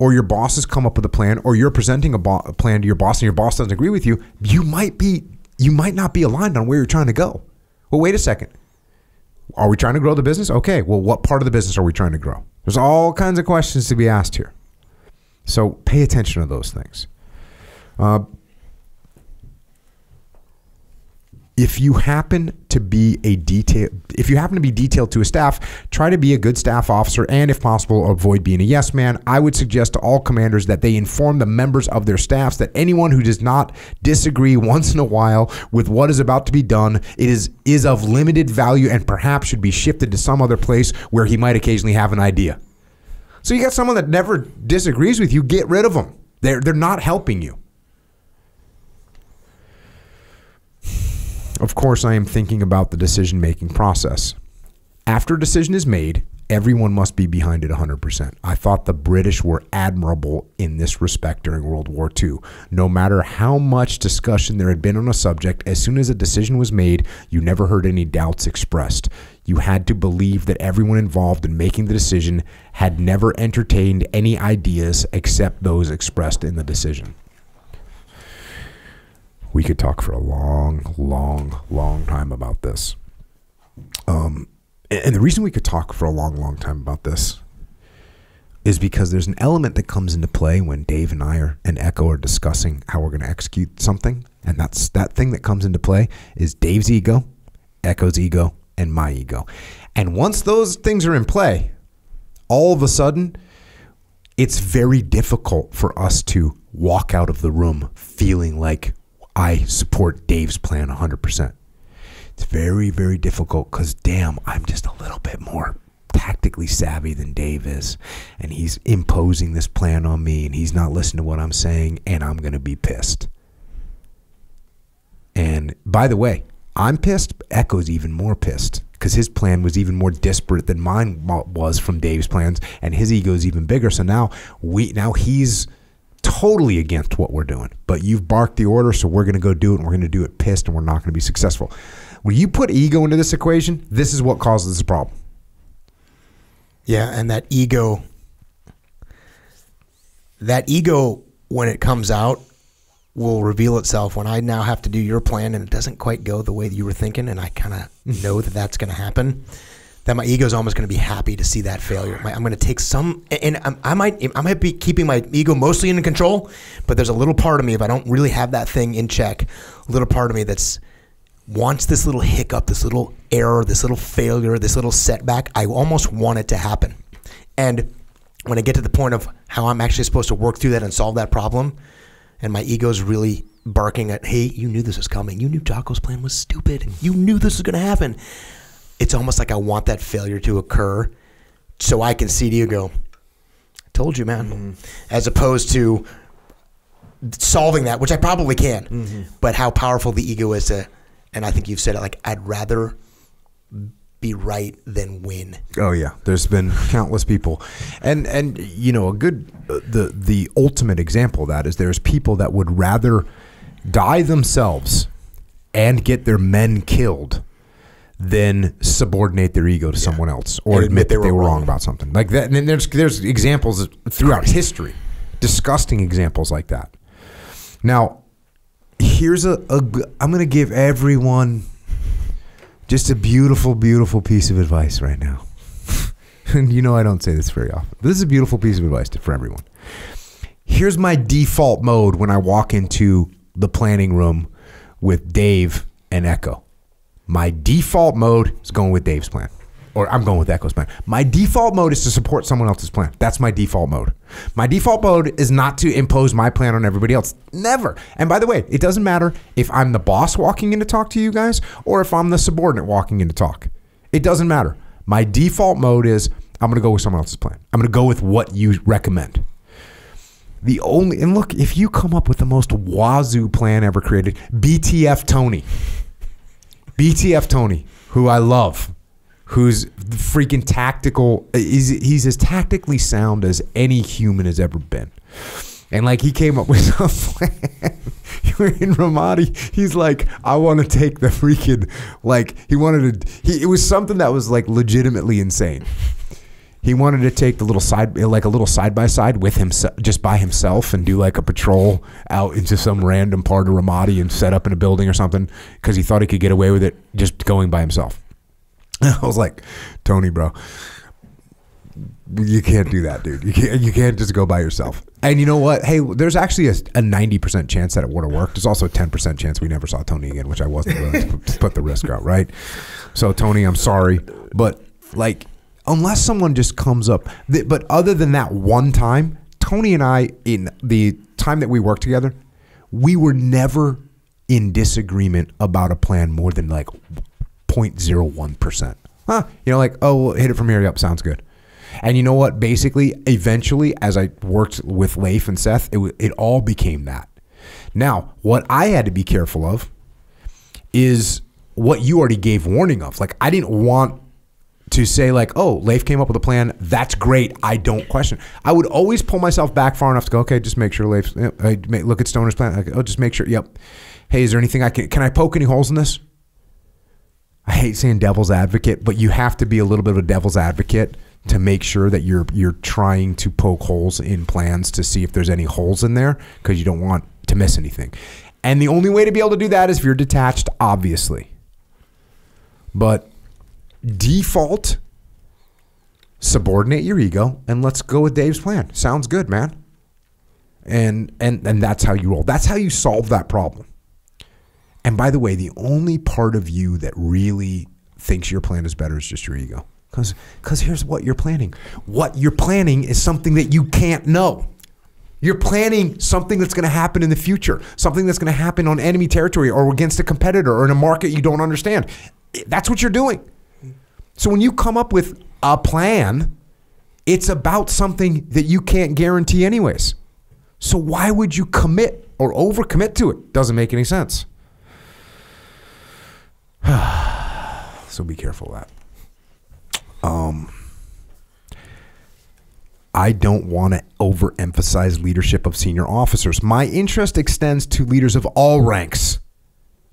or your bosses come up with a plan, or you're presenting a plan to your boss and your boss doesn't agree with you, you might not be aligned on where you're trying to go. Well, wait a second. Are we trying to grow the business? Okay, well, what part of the business are we trying to grow? There's all kinds of questions to be asked here. So pay attention to those things. If you happen to be detailed to a staff, try to be a good staff officer, and if possible, avoid being a yes man. I would suggest to all commanders that they inform the members of their staffs that anyone who does not disagree once in a while with what is about to be done, it is of limited value and perhaps should be shifted to some other place where he might occasionally have an idea. So you got someone that never disagrees with you, get rid of them. They're not helping you. Of course, I am thinking about the decision-making process. After a decision is made, everyone must be behind it 100%. I thought the British were admirable in this respect during World War II. No matter how much discussion there had been on a subject, as soon as a decision was made, you never heard any doubts expressed. You had to believe that everyone involved in making the decision had never entertained any ideas except those expressed in the decision. We could talk for a long, long, long time about this. And the reason we could talk for a long, long time about this is because there's an element that comes into play when Dave and I and Echo are discussing how we're going to execute something. And that's that thing that comes into play is Dave's ego, Echo's ego, and my ego. And once those things are in play, all of a sudden, it's very difficult for us to walk out of the room feeling like I support Dave's plan 100%. It's very, very difficult because, damn, I'm just a little bit more tactically savvy than Dave is. And he's imposing this plan on me, and he's not listening to what I'm saying, and I'm going to be pissed. And by the way, I'm pissed. Echo's even more pissed because his plan was even more disparate than mine was from Dave's plans, and his ego is even bigger. So now he's totally against what we're doing, but you've barked the order, so we're going to go do it, and we're going to do it pissed, and we're not going to be successful. When you put ego into this equation, this is what causes this problem. Yeah, and that ego, when it comes out, will reveal itself when I now have to do your plan, and it doesn't quite go the way that you were thinking, and I kind of know that that's going to happen. That my ego is almost going to be happy to see that failure. I'm going to take some, and I might be keeping my ego mostly in control, but there's a little part of me, if I don't really have that thing in check, a little part of me that's wants this little hiccup, this little error, this little failure, this little setback. I almost want it to happen. And when I get to the point of how I'm actually supposed to work through that and solve that problem, and my ego's really barking at, hey, you knew this was coming. You knew Jocko's plan was stupid. You knew this was going to happen. It's almost like I want that failure to occur so I can see to you go, I told you, man. Mm-hmm. As opposed to solving that, which I probably can. Mm-hmm. But how powerful the ego is to, and I think you've said it, like, I'd rather be right than win. Oh yeah, there's been countless people, and you know, a good the ultimate example of that is there's people that would rather die themselves and get their men killed than subordinate their ego to someone else or admit that they were wrong about something like that. And then there's examples throughout history, disgusting examples like that. Now, here's I'm going to give everyone just a beautiful, beautiful piece of advice right now. And you know I don't say this very often. But this is a beautiful piece of advice for everyone. Here's my default mode when I walk into the planning room with Dave and Echo. My default mode is going with Dave's plan. Or I'm going with Echo's plan. My default mode is to support someone else's plan. That's my default mode. My default mode is not to impose my plan on everybody else. Never. And by the way, it doesn't matter if I'm the boss walking in to talk to you guys or if I'm the subordinate walking in to talk. It doesn't matter. My default mode is I'm going to go with someone else's plan. I'm going to go with what you recommend. And look, if you come up with the most wazoo plan ever created, BTF Tony, who I love, who's freaking tactical. He's as tactically sound as any human has ever been. And like, he came up with a plan. In Ramadi, he's like, I want to take the freaking, like, it was something that was like legitimately insane. He wanted to take the little side by side with himself, just by himself, and do like a patrol out into some random part of Ramadi and set up in a building or something because he thought he could get away with it just going by himself. I was like, Tony, bro, you can't do that, dude. You can't just go by yourself. And you know what? Hey, there's actually a 90% chance that it would have worked. There's also a 10% chance we never saw Tony again, which I wasn't willing to put the risk out, right? So Tony, I'm sorry, but like, unless someone just comes up. But other than that one time, Tony and I, in the time that we worked together, we were never in disagreement about a plan more than like 0.01%. You know, like, oh, we'll hit it from here. Yep, sounds good. And you know what? Basically, eventually, as I worked with Leif and Seth, it all became that. Now, what I had to be careful of is what you already gave warning of. Like, I didn't want to say like, oh, Leif came up with a plan. That's great. I don't question. I would always pull myself back far enough to go, okay, just make sure Leif's, look at Stoner's plan. Okay, oh, just make sure. Yep. Hey, is there anything can I poke any holes in this? I hate saying devil's advocate, but you have to be a little bit of a devil's advocate to make sure that you're trying to poke holes in plans to see if there's any holes in there because you don't want to miss anything. And the only way to be able to do that is if you're detached, obviously. But default, subordinate your ego, and let's go with Dave's plan. Sounds good, man. And that's how you roll. That's how you solve that problem. And by the way, the only part of you that really thinks your plan is better is just your ego. Because here's what you're planning. What you're planning is something that you can't know. You're planning something that's going to happen in the future, something that's going to happen on enemy territory or against a competitor or in a market you don't understand. That's what you're doing. So when you come up with a plan, it's about something that you can't guarantee anyways. So why would you commit or overcommit to it? Doesn't make any sense. So be careful of that. I don't want to overemphasize leadership of senior officers. My interest extends to leaders of all ranks.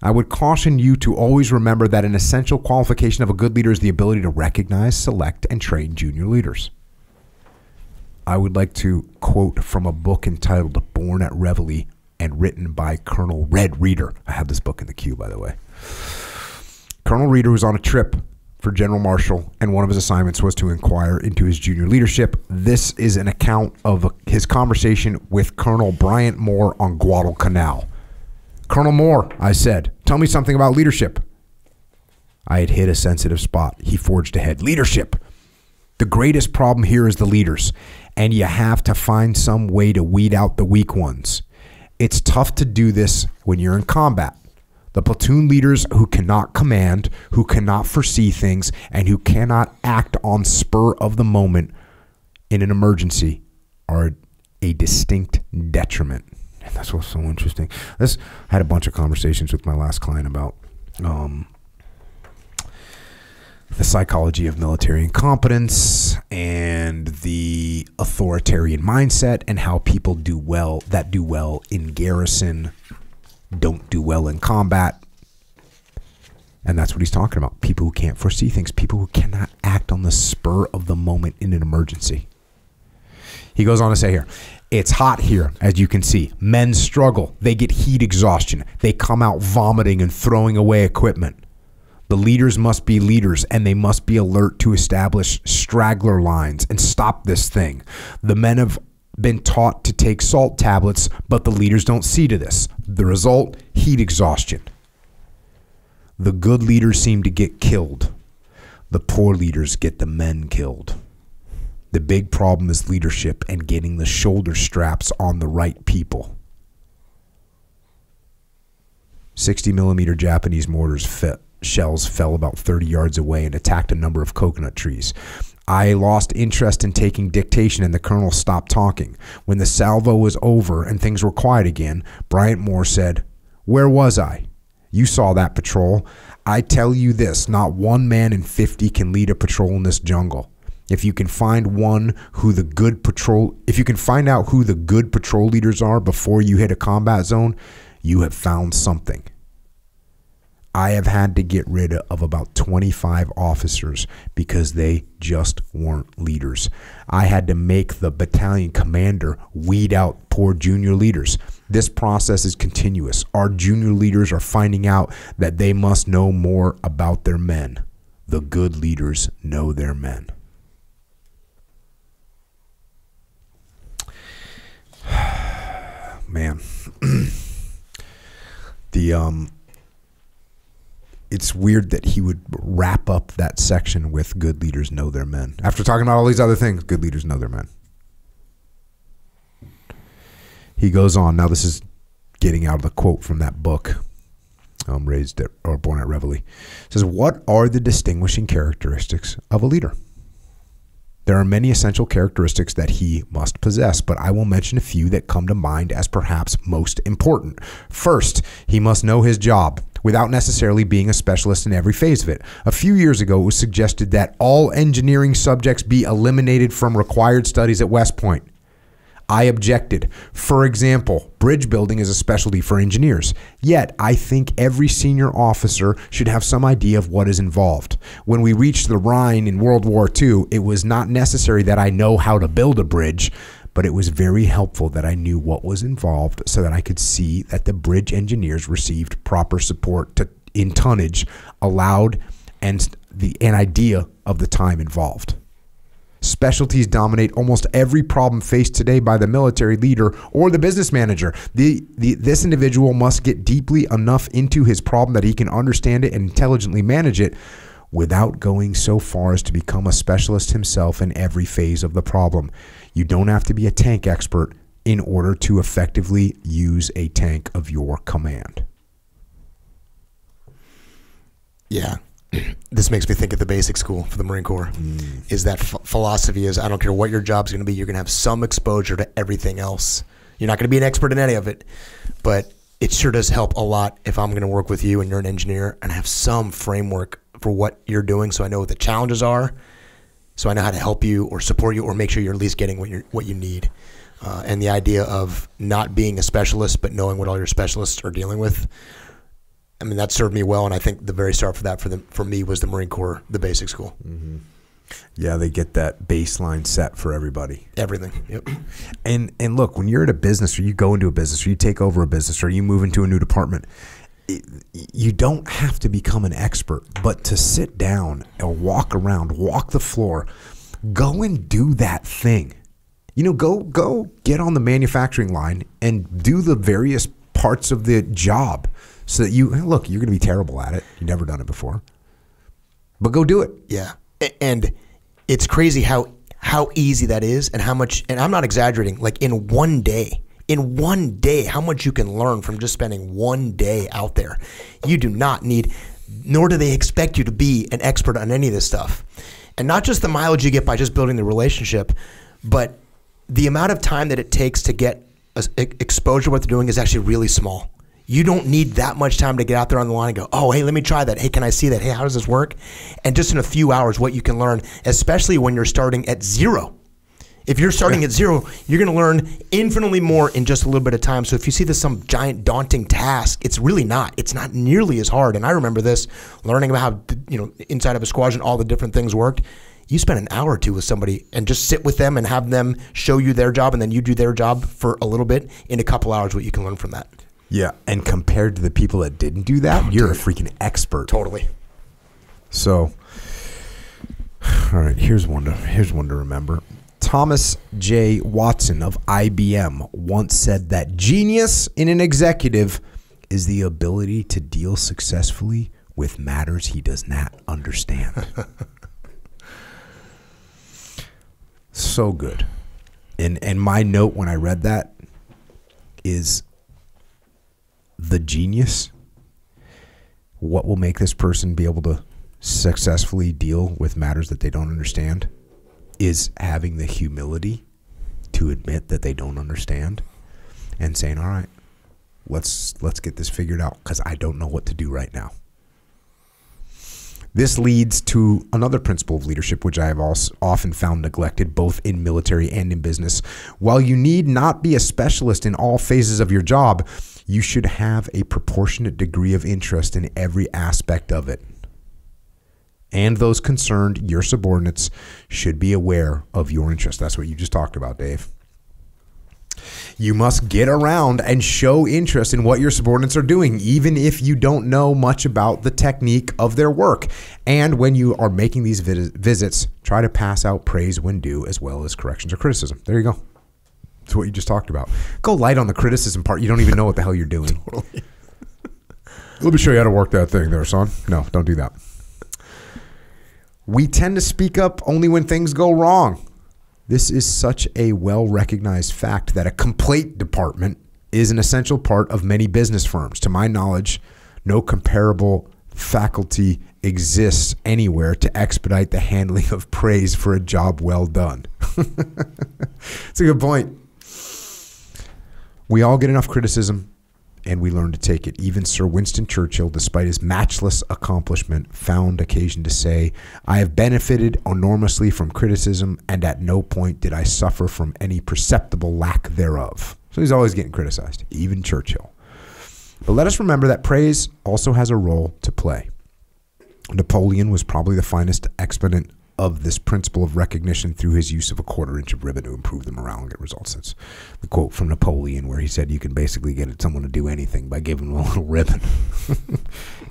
I would caution you to always remember that an essential qualification of a good leader is the ability to recognize, select, and train junior leaders. I would like to quote from a book entitled Born at Reveille and written by Colonel Red Reeder. I have this book in the queue, by the way. Colonel Reeder was on a trip for General Marshall, and one of his assignments was to inquire into his junior leadership. This is an account of his conversation with Colonel Bryant Moore on Guadalcanal. Colonel Moore, I said, tell me something about leadership. I had hit a sensitive spot. He forged ahead. Leadership. The greatest problem here is the leaders, and you have to find some way to weed out the weak ones. It's tough to do this when you're in combat. The platoon leaders who cannot command, who cannot foresee things, and who cannot act on spur of the moment in an emergency are a distinct detriment. And that's what's so interesting. I had a bunch of conversations with my last client about the psychology of military incompetence and the authoritarian mindset and how people do well in garrison don't do well in combat. And that's what he's talking about. People who can't foresee things, people who cannot act on the spur of the moment in an emergency. He goes on to say here, it's hot here, as you can see. Men struggle. They get heat exhaustion. They come out vomiting and throwing away equipment. The leaders must be leaders, and they must be alert to establish straggler lines and stop this thing. The men have been taught to take salt tablets, but the leaders don't see to this. The result, heat exhaustion. The good leaders seem to get killed. The poor leaders get the men killed. The big problem is leadership and getting the shoulder straps on the right people. 60mm Japanese mortars shells fell about 30 yards away and attacked a number of coconut trees. I lost interest in taking dictation and the colonel stopped talking. When the salvo was over and things were quiet again, Bryant Moore said, "Where was I? You saw that patrol. I tell you this, not one man in 50 can lead a patrol in this jungle. If you can find out who the good patrol leaders are before you hit a combat zone, you have found something. I have had to get rid of about 25 officers because they just weren't leaders. I had to make the battalion commander weed out poor junior leaders. This process is continuous. Our junior leaders are finding out that they must know more about their men. The good leaders know their men. Man. It's weird that he would wrap up that section with good leaders know their men. After talking about all these other things, good leaders know their men. He goes on. Now this is getting out of the quote from that book, Raised at, or Born at Reveille. It says, what are the distinguishing characteristics of a leader? There are many essential characteristics that he must possess, but I will mention a few that come to mind as perhaps most important. First, he must know his job without necessarily being a specialist in every phase of it. A few years ago, it was suggested that all engineering subjects be eliminated from required studies at West Point. I objected. For example, bridge building is a specialty for engineers. Yet, I think every senior officer should have some idea of what is involved. When we reached the Rhine in World War II, it was not necessary that I know how to build a bridge, but it was very helpful that I knew what was involved so that I could see that the bridge engineers received proper support in tonnage, allowed, and an idea of the time involved. Specialties dominate almost every problem faced today by the military leader or the business manager. This individual must get deeply enough into his problem that he can understand it and intelligently manage it without going so far as to become a specialist himself in every phase of the problem. You don't have to be a tank expert in order to effectively use a tank of your command. Yeah. This makes me think of the basic school for the Marine Corps. Is that philosophy is, I don't care what your job's going to be, you're going to have some exposure to everything else. You're not going to be an expert in any of it, but it sure does help a lot if I'm going to work with you and you're an engineer and have some framework for what you're doing, so I know what the challenges are, so I know how to help you or support you or make sure you're at least getting what you need. And the idea of not being a specialist but knowing what all your specialists are dealing with, I mean, that served me well, and I think the very start for that for me was the Marine Corps, the basic school. Mm-hmm. Yeah, they get that baseline set for everybody. Everything. Yep. And look, when you're at a business or you go into a business or you take over a business or you move into a new department, you don't have to become an expert, but to sit down and walk around, walk the floor, go and do that thing. You know, go get on the manufacturing line and do the various parts of the job. So that you're going to be terrible at it. You've never done it before. But go do it. Yeah. And it's crazy how easy that is and how much, and I'm not exaggerating, like in one day, how much you can learn from just spending one day out there. You do not need, nor do they expect you to be an expert on any of this stuff. And not just the mileage you get by just building the relationship, but the amount of time that it takes to get exposure to what they're doing is actually really small. You don't need that much time to get out there on the line and go, oh, hey, let me try that. Hey, can I see that? Hey, how does this work? And just in a few hours, what you can learn, especially when you're starting at zero. If you're starting at zero, you're going to learn infinitely more in just a little bit of time. So if you see this some giant daunting task, it's really not. It's not nearly as hard. And I remember this, learning about how, inside of a squadron, all the different things worked. You spend an hour or two with somebody and just sit with them and have them show you their job, and then you do their job for a little bit. In a couple hours, what you can learn from that. Yeah, and compared to the people that didn't do that, you're a freaking expert. Totally. So, all right, here's one to remember. Thomas J. Watson of IBM once said that genius in an executive is the ability to deal successfully with matters he does not understand. So good. And my note when I read that is, the genius, what will make this person be able to successfully deal with matters that they don't understand, is having the humility to admit that they don't understand and saying, all right, let's get this figured out because I don't know what to do right now. This leads to another principle of leadership, which I have also often found neglected, both in military and in business. While you need not be a specialist in all phases of your job, you should have a proportionate degree of interest in every aspect of it. And those concerned, your subordinates, should be aware of your interest. That's what you just talked about, Dave. You must get around and show interest in what your subordinates are doing, even if you don't know much about the technique of their work. And when you are making these visits, try to pass out praise when due, as well as corrections or criticism. There you go. That's what you just talked about. Go light on the criticism part. You don't even know what the hell you're doing. Totally. Let me show you how to work that thing there, son. No, don't do that. We tend to speak up only when things go wrong. This is such a well-recognized fact that a complaint department is an essential part of many business firms. To my knowledge, no comparable faculty exists anywhere to expedite the handling of praise for a job well done. It's a good point. We all get enough criticism, and we learn to take it. Even Sir Winston Churchill, despite his matchless accomplishment, found occasion to say, "I have benefited enormously from criticism, and at no point did I suffer from any perceptible lack thereof." So he's always getting criticized, even Churchill. But let us remember that praise also has a role to play. Napoleon was probably the finest exponent of this principle of recognition through his use of a quarter-inch of ribbon to improve the morale and get results. That's the quote from Napoleon, where he said you can basically get someone to do anything by giving them a little ribbon.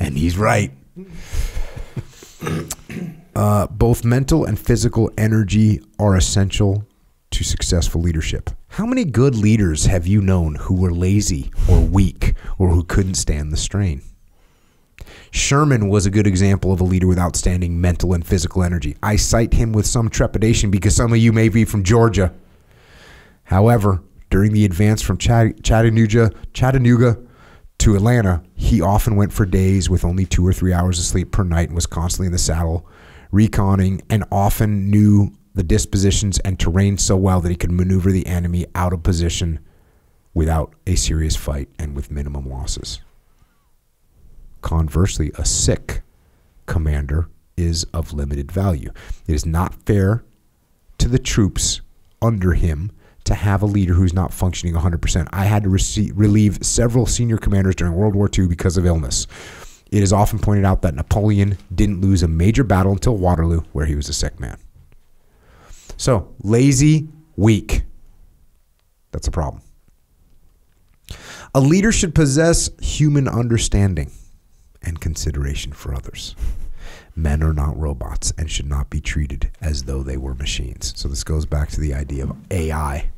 And he's right. Both mental and physical energy are essential to successful leadership. How many good leaders have you known who were lazy or weak or who couldn't stand the strain? Sherman was a good example of a leader with outstanding mental and physical energy. I cite him with some trepidation because some of you may be from Georgia. However, during the advance from Chattanooga to Atlanta, he often went for days with only 2 or 3 hours of sleep per night and was constantly in the saddle, reconning, and often knew the dispositions and terrain so well that he could maneuver the enemy out of position without a serious fight and with minimum losses. Conversely, a sick commander is of limited value. It is not fair to the troops under him to have a leader who's not functioning 100%. I had to relieve several senior commanders during World War II because of illness. It is often pointed out that Napoleon didn't lose a major battle until Waterloo, where he was a sick man. So, lazy, weak. That's a problem. A leader should possess human understanding and consideration for others. Men are not robots and should not be treated as though they were machines. So this goes back to the idea of AI.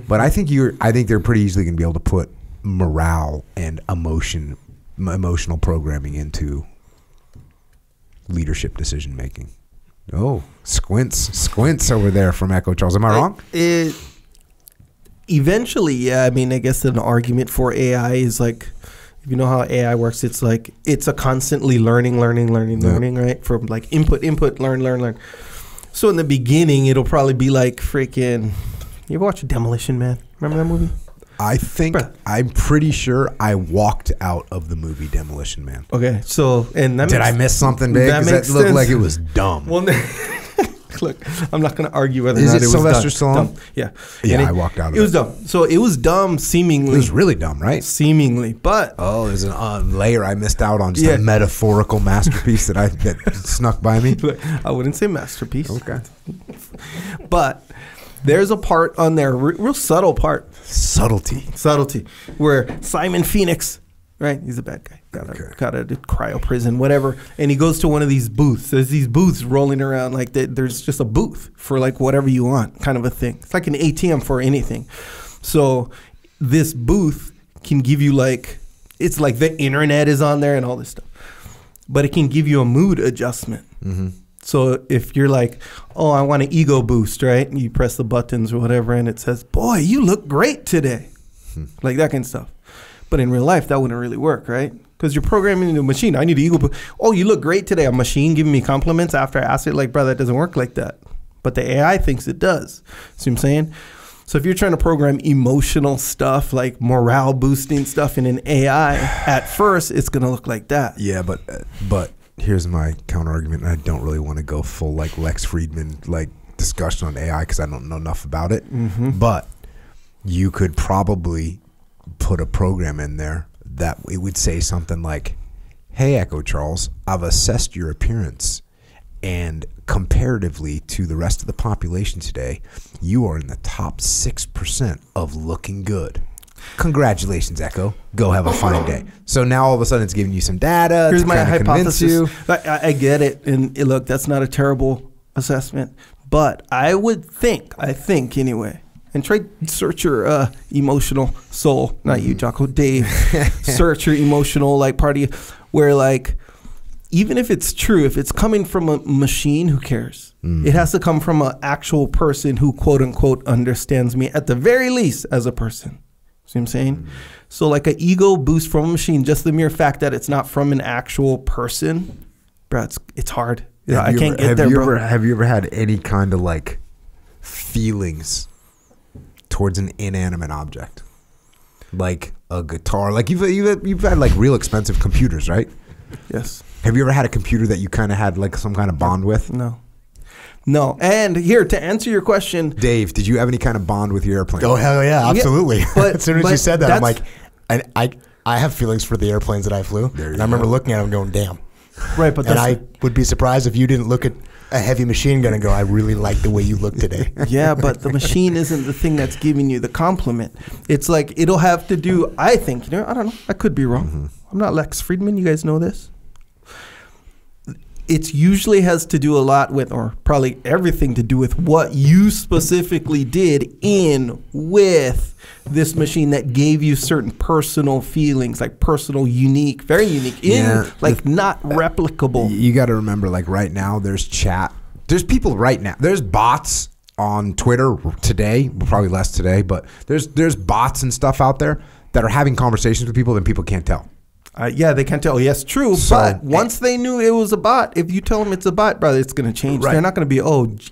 But I think they're pretty easily going to be able to put morale and emotional programming into leadership decision making. Oh, squints over there from Echo Charles. Am I wrong? Eventually, yeah. I mean, I guess an argument for AI is like, if you know how AI works, it's like it's a constantly learning, right? From like input, learn. So in the beginning, it'll probably be like freaking. You ever watch Demolition Man? Remember that movie? I'm pretty sure I walked out of the movie Demolition Man. Okay, so and did I miss something big? Because that looked like it was dumb. Well, look, I'm not going to argue whether or not it was Sylvester Stallone? Yeah. Yeah, I walked out of it. It was dumb. So it was dumb seemingly. It was really dumb, right? Seemingly, but there's a layer I missed out on, just a metaphorical masterpiece that snuck by me. I wouldn't say masterpiece. Okay. But there's a part on there, real subtle part. Subtlety, where Simon Phoenix, right? He's a bad guy. Got a cryo prison, whatever. And he goes to one of these booths. There's these booths rolling around. Like there's just a booth for like whatever you want, kind of a thing. It's like an ATM for anything. So this booth can give you like, it's like the internet is on there and all this stuff. But it can give you a mood adjustment. Mm-hmm. So if you're like, oh, I want an ego boost, right? And you press the buttons or whatever, and it says, boy, you look great today. Like that kind of stuff. But in real life, that wouldn't really work, right? Because you're programming the machine. I need an ego boost. Oh, you look great today. A machine giving me compliments after I asked it. Like, brother, that doesn't work like that. But the AI thinks it does. See what I'm saying? So if you're trying to program emotional stuff, like morale boosting stuff in an AI, at first, it's going to look like that. Yeah, but here's my counter argument. I don't really want to go full like Lex Friedman like discussion on AI because I don't know enough about it. But you could probably put a program in there that it would say something like, "Hey, Echo Charles, I've assessed your appearance, and comparatively to the rest of the population today, you are in the top 6% of looking good. Congratulations, Echo. Go have a fine day." So now all of a sudden it's giving you some data. Here's to my kinda convince hypothesis. you. I get it, and look, that's not a terrible assessment, but I think anyway, and try search your emotional soul, not you, Jocko, Dave. Search your emotional like party, where like even if it's true, if it's coming from a machine, who cares? It has to come from an actual person who quote unquote understands me at the very least as a person. See what I'm saying? So like an ego boost from a machine, just the mere fact that it's not from an actual person, bro, it's hard. Yeah, I can't get there, bro. Have you ever had any kind of like feelings towards an inanimate object, like a guitar? Like you've had like real expensive computers, right? Yes. Have you ever had a computer that you kind of had like some kind of bond with? No. And here to answer your question, Dave, did you have any kind of bond with your airplane? Oh hell yeah, absolutely. Yeah, but, as soon as you said that, I'm like, I have feelings for the airplanes that I flew. And I remember looking at them going, damn. Right, but and I would be surprised if you didn't look at a heavy machine gun and go, I really like the way you look today. Yeah, but the machine isn't the thing that's giving you the compliment. It's like it'll have to do, I think, I don't know, I could be wrong. I'm not Lex Friedman, you guys know this. It usually has to do a lot with, or probably everything to do with what you specifically did with this machine that gave you certain personal feelings, like personal, unique, very unique, not replicable. You got to remember, like right now, there's people right now, there's bots on Twitter today, probably less today, but there's bots and stuff out there that are having conversations with people and people can't tell. Yeah, they can't tell. Yes, true. So, but once they knew it was a bot, if you tell them it's a bot, brother, it's going to change. Right. They're not going to be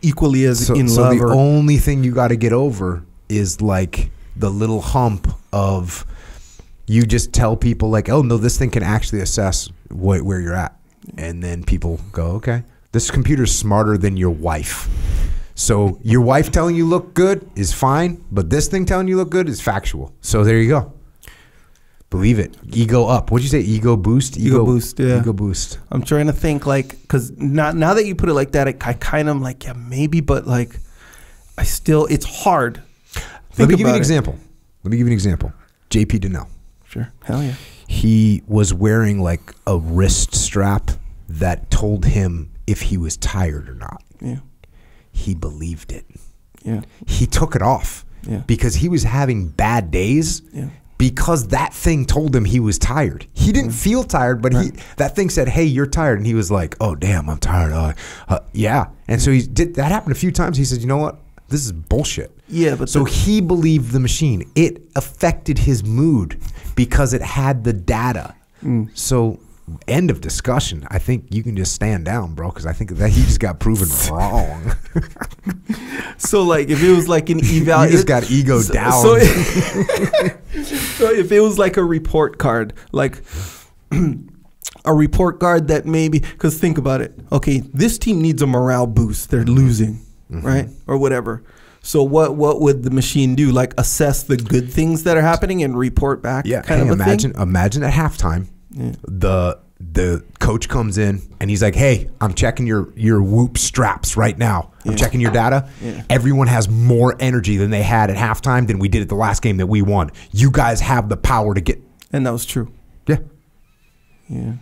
equally as in love. So the only thing you got to get over is like the little hump of you just tell people like, oh no, this thing can actually assess where you're at, and then people go, okay, this computer's smarter than your wife. So your wife telling you look good is fine, but this thing telling you look good is factual. So there you go. Believe it. Ego up. What'd you say? Ego boost? Ego boost, yeah. Ego boost. I'm trying to think like, because now that you put it like that, I kind of like, yeah, maybe, but like, it's hard. Let me give you an example. JP Donnell. Sure. Hell yeah. He was wearing like a wrist strap that told him if he was tired or not. Yeah. He believed it. Yeah. He took it off. Yeah. Because he was having bad days. Yeah. Because that thing told him he was tired. He didn't feel tired, but that thing said, hey, you're tired. And he was like, oh, damn, I'm tired. Yeah. And so that happened a few times. He said, you know what? This is bullshit. Yeah. But so he believed the machine. It affected his mood because it had the data. So end of discussion. I think you can just stand down, bro, because I think that he just got proven wrong. So like if it was like an eval, you just got ego down. So if it was like a report card, like a report card that maybe, because think about it. Okay, this team needs a morale boost. They're losing, right, or whatever. So what would the machine do? Like assess the good things that are happening and report back. Yeah. Kind of imagine at halftime. Yeah. The coach comes in and he's like, hey, I'm checking your whoop straps right now. I'm checking your data. Yeah. Everyone has more energy than they had at halftime than we did at the last game that we won. You guys have the power to get. And that was true. Yeah. Yeah.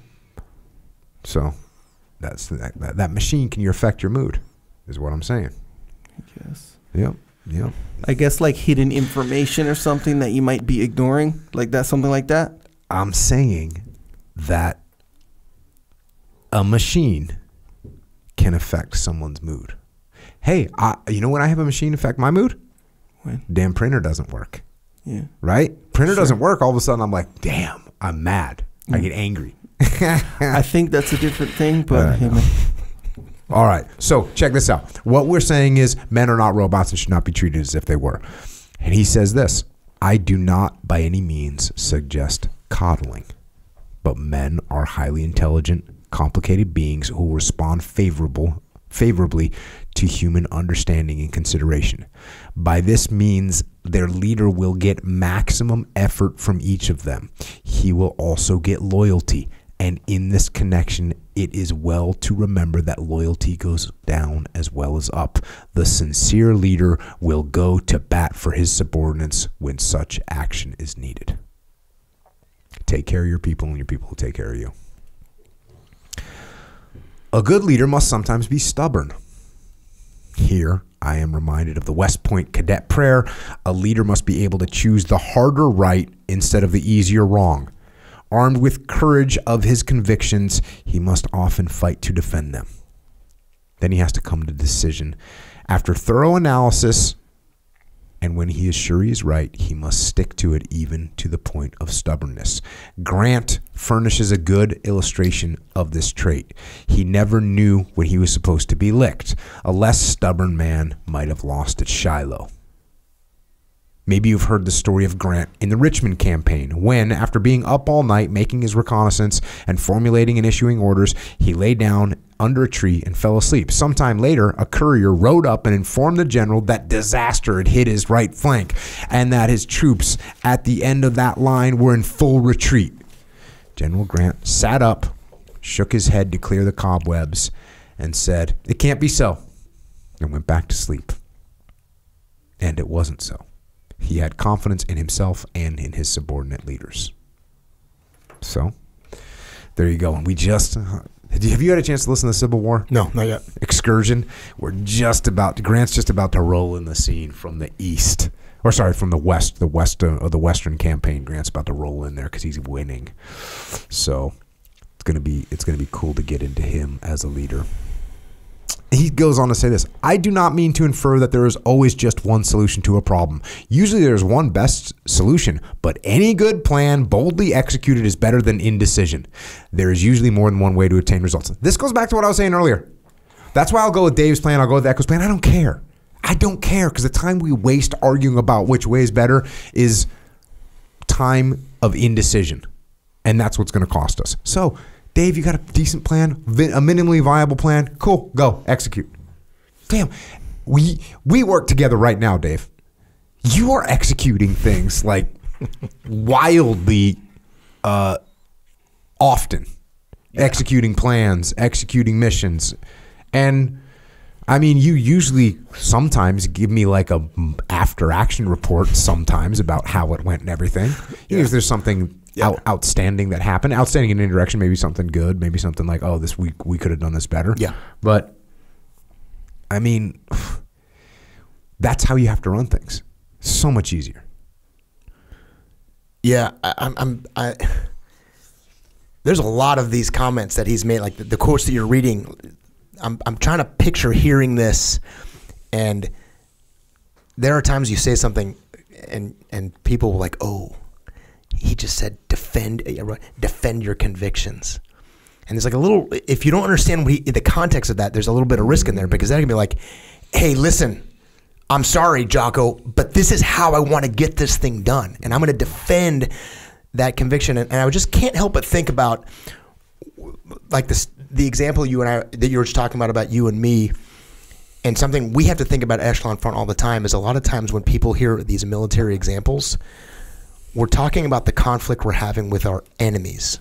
So that's that machine can affect your mood is what I'm saying. I guess. Yep. I guess like hidden information or something that you might be ignoring, like that, something like that. I'm saying that a machine can affect someone's mood. Hey, you know when I have a machine affect my mood? When? Damn printer doesn't work. Yeah. Right? Printer doesn't work. All of a sudden I'm like, damn, I'm mad. I get angry. I think that's a different thing, but all right. So check this out. What we're saying is men are not robots and should not be treated as if they were. And he says this, I do not by any means suggest coddling. But men are highly intelligent, complicated beings who will respond favorably to human understanding and consideration. By this means, their leader will get maximum effort from each of them. He will also get loyalty. And in this connection, it is well to remember that loyalty goes down as well as up. The sincere leader will go to bat for his subordinates when such action is needed. Take care of your people, and your people will take care of you. A good leader must sometimes be stubborn. Here, I am reminded of the West Point cadet prayer. A leader must be able to choose the harder right instead of the easier wrong. Armed with courage of his convictions, he must often fight to defend them. Then he has to come to a decision. After thorough analysis, and when he is sure he is right, he must stick to it even to the point of stubbornness. Grant furnishes a good illustration of this trait. He never knew when he was supposed to be licked. A less stubborn man might have lost at Shiloh. Maybe you've heard the story of Grant in the Richmond campaign when, after being up all night making his reconnaissance and formulating and issuing orders, he lay down under a tree and fell asleep. Sometime later, a courier rode up and informed the general that disaster had hit his right flank and that his troops at the end of that line were in full retreat. General Grant sat up, shook his head to clear the cobwebs, and said, "It can't be so," and went back to sleep. And it wasn't so. He had confidence in himself and in his subordinate leaders. So, there you go. And we just... Have you had a chance to listen to Civil War? No, not yet. Excursion. Grant's just about to roll in the scene from the east. Or sorry, from the west of the Western campaign. Grant's about to roll in there because he's winning. So, it's gonna be cool to get into him as a leader. He goes on to say this: I do not mean to infer that there is always just one solution to a problem. Usually there is one best solution, but any good plan boldly executed is better than indecision. There is usually more than one way to attain results. This goes back to what I was saying earlier. That's why I'll go with Dave's plan, I'll go with Echo's plan. I don't care. Because the time we waste arguing about which way is better is time of indecision. And that's what's going to cost us. So, Dave, you got a decent plan, a minimally viable plan? Cool, go, execute. Damn, we work together right now, Dave. You are executing things like wildly often. Yeah. Executing plans, executing missions. And, I mean, you usually sometimes give me like a after action report sometimes about how it went and everything. Yeah. If there's something... outstanding that happened. Outstanding in any direction, maybe something good, maybe something like, oh, this week we could have done this better. Yeah. But I mean, that's how you have to run things. So much easier. Yeah, there's a lot of these comments that he's made, like the quotes that you're reading. I'm trying to picture hearing this, and there are times you say something and people will like, oh, he just said defend your convictions. And there's like a little, if you don't understand the context of that, there's a little bit of risk in there, because that can be like, hey, listen, I'm sorry, Jocko, but this is how I want to get this thing done. And I'm going to defend that conviction. And I just can't help but think about like the example you and I, that you were just talking about you and me. And something we have to think about at Echelon Front all the time is a lot of times when people hear these military examples, we're talking about the conflict we're having with our enemies.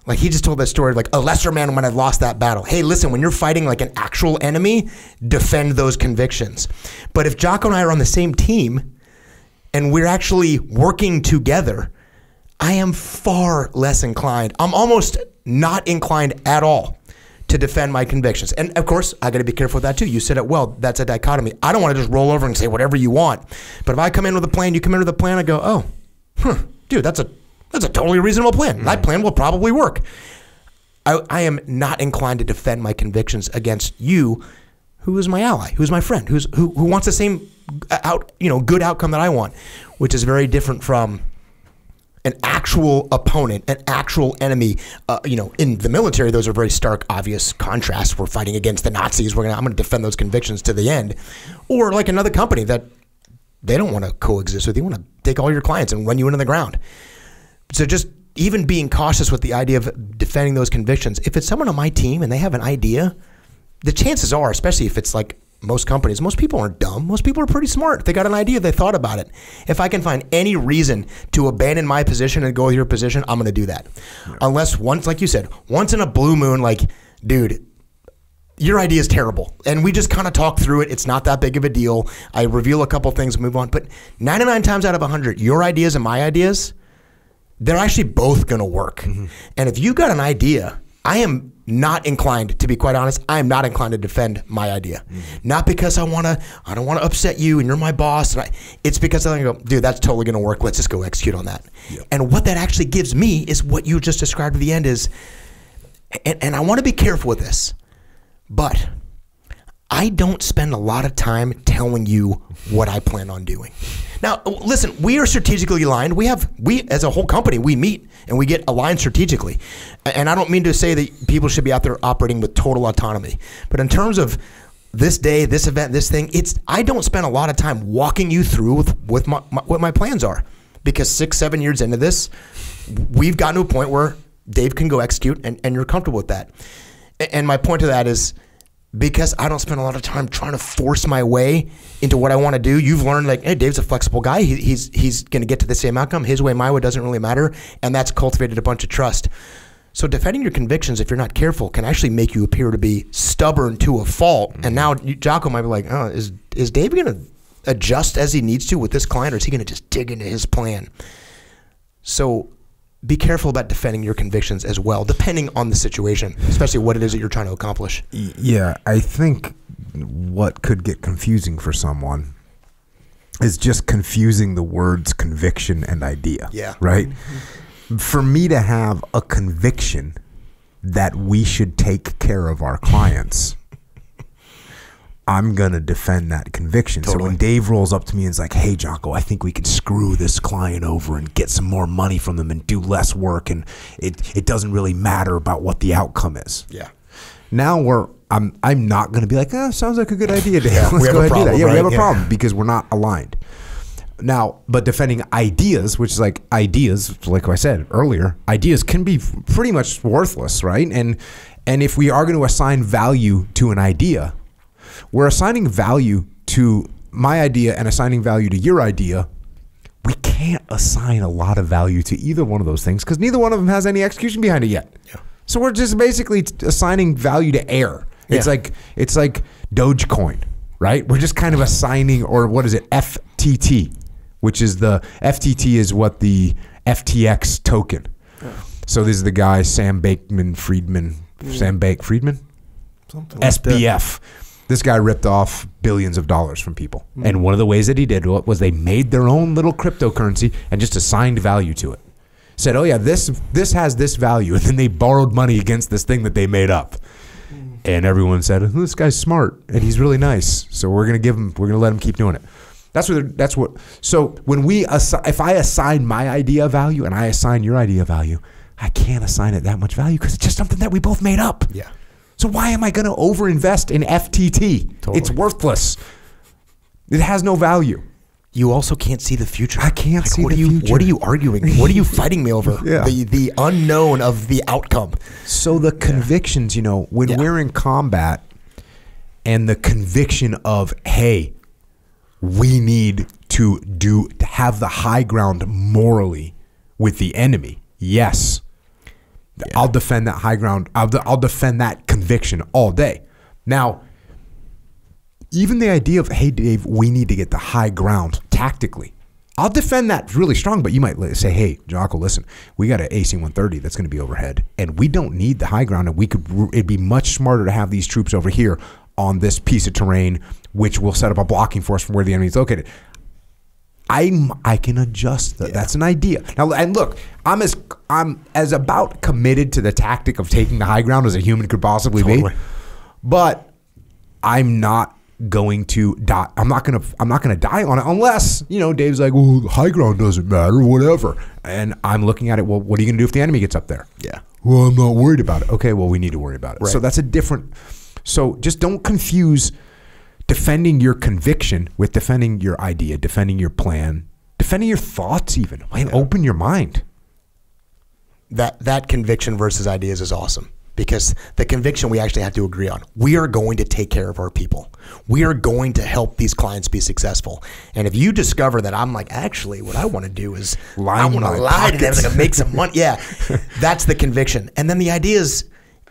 Like he just told that story of like a lesser man when I lost that battle. Hey, listen, when you're fighting like an actual enemy, defend those convictions. But if Jocko and I are on the same team and we're actually working together, I am far less inclined. I'm almost not inclined at all to defend my convictions. And of course, I got to be careful with that too. You said it well. That's a dichotomy. I don't want to just roll over and say whatever you want. But if I come in with a plan, you come in with a plan, I go, oh, dude, that's a totally reasonable plan. Mm-hmm. That plan will probably work. I am not inclined to defend my convictions against you, who is my ally, who is my friend, who wants the same good outcome that I want, which is very different from an actual opponent, an actual enemy. In the military, those are very stark, obvious contrasts. We're fighting against the Nazis. I'm going to defend those convictions to the end. Or like another company that they don't want to coexist with you. Want to take all your clients and run you into the ground. So just even being cautious with the idea of defending those convictions, if it's someone on my team and they have an idea, the chances are, especially if it's like most companies, most people aren't dumb. Most people are pretty smart. They got an idea. They thought about it. If I can find any reason to abandon my position and go with your position, I'm going to do that. Yeah. Unless once, like you said, once in a blue moon, like, dude, your idea is terrible. And we just kind of talk through it. It's not that big of a deal. I reveal a couple things, move on. But 99 times out of 100, your ideas and my ideas, they're actually both going to work. Mm-hmm. And if you got an idea, I am not inclined, to be quite honest, I am not inclined to defend my idea. Mm-hmm. Not because I don't want to upset you and you're my boss. And it's because I'm going to go, dude, that's totally going to work. Let's just go execute on that. Yep. And what that actually gives me is what you just described at the end is, and I want to be careful with this, but I don't spend a lot of time telling you what I plan on doing. Now, listen, we are strategically aligned. We as a whole company, we meet and we get aligned strategically. And I don't mean to say that people should be out there operating with total autonomy. But in terms of this day, this event, this thing, I don't spend a lot of time walking you through with what my plans are. Because 6-7 years into this, we've gotten to a point where Dave can go execute and you're comfortable with that. And my point to that is, because I don't spend a lot of time trying to force my way into what I want to do, you've learned like, hey, Dave's a flexible guy. He's going to get to the same outcome. His way, my way doesn't really matter. And that's cultivated a bunch of trust. So defending your convictions, if you're not careful, can actually make you appear to be stubborn to a fault. Mm-hmm. And now Jocko might be like, oh, is Dave going to adjust as he needs to with this client, or is he going to just dig into his plan? So be careful about defending your convictions as well, depending on the situation, especially what it is that you're trying to accomplish. Yeah, I think what could get confusing for someone is just confusing the words conviction and idea. Yeah. Right? Mm-hmm. For me to have a conviction that we should take care of our clients, I'm going to defend that conviction. Totally. So when Dave rolls up to me and is like, hey, Jocko, I think we could screw this client over and get some more money from them and do less work, and it doesn't really matter about what the outcome is. Yeah. Now I'm not going to be like, sounds like a good idea, Dave. Yeah, Let's go ahead and do that. Yeah, right? We have a problem because we're not aligned. Now, but defending ideas, which is like ideas, like I said earlier, ideas can be pretty much worthless, right? And if we are going to assign value to an idea, we're assigning value to my idea and assigning value to your idea. We can't assign a lot of value to either one of those things because neither one of them has any execution behind it yet. Yeah. So we're just basically assigning value to air. It's like Dogecoin, right? We're just kind of assigning, or what is it, FTT, which is the FTT is what the FTX token. Yeah. So this is the guy Sam Bankman-Friedman, Something SBF. Like this guy ripped off billions of dollars from people. Mm-hmm. And one of the ways that he did was they made their own little cryptocurrency and just assigned value to it. Said, oh yeah, this has this value. And then they borrowed money against this thing that they made up. Mm-hmm. And everyone said, this guy's smart and he's really nice. So we're going to let him keep doing it. So when if I assign my idea value and I assign your idea value, I can't assign it that much value because it's just something that we both made up. Yeah. So why am I going to overinvest in FTT? Totally. It's worthless. It has no value. You also can't see the future. I can't see the future. What are you arguing? What are you fighting me over? Yeah. The unknown of the outcome. So the convictions, when we're in combat and the conviction of, hey, we need to have the high ground morally with the enemy. Yes. Yeah. I'll defend that high ground. I'll defend that conviction all day. Now, even the idea of, hey, Dave, we need to get the high ground tactically. I'll defend that really strong, but you might say, hey, Jocko, listen, we got an AC-130 that's going to be overhead, and we don't need the high ground, and it'd be much smarter to have these troops over here on this piece of terrain, which will set up a blocking force from where the enemy is located. I can adjust that. Yeah. That's an idea. Now, and look, I'm as about committed to the tactic of taking the high ground as a human could possibly be. But I'm not going to die. I'm not going to die on it unless, Dave's like, well, high ground doesn't matter, whatever. And I'm looking at it, well, what are you going to do if the enemy gets up there? Yeah. Well, I'm not worried about it. Okay, well, we need to worry about it. Right. So that's a different. So just don't confuse defending your conviction with defending your idea, defending your plan, defending your thoughts even. Man, open your mind. that conviction versus ideas is awesome, because the conviction we actually have to agree on. We are going to take care of our people. We are going to help these clients be successful. And if you discover that I'm like, actually, what I want to do is I want to lie to them to make some money. Yeah, that's the conviction. And then the ideas,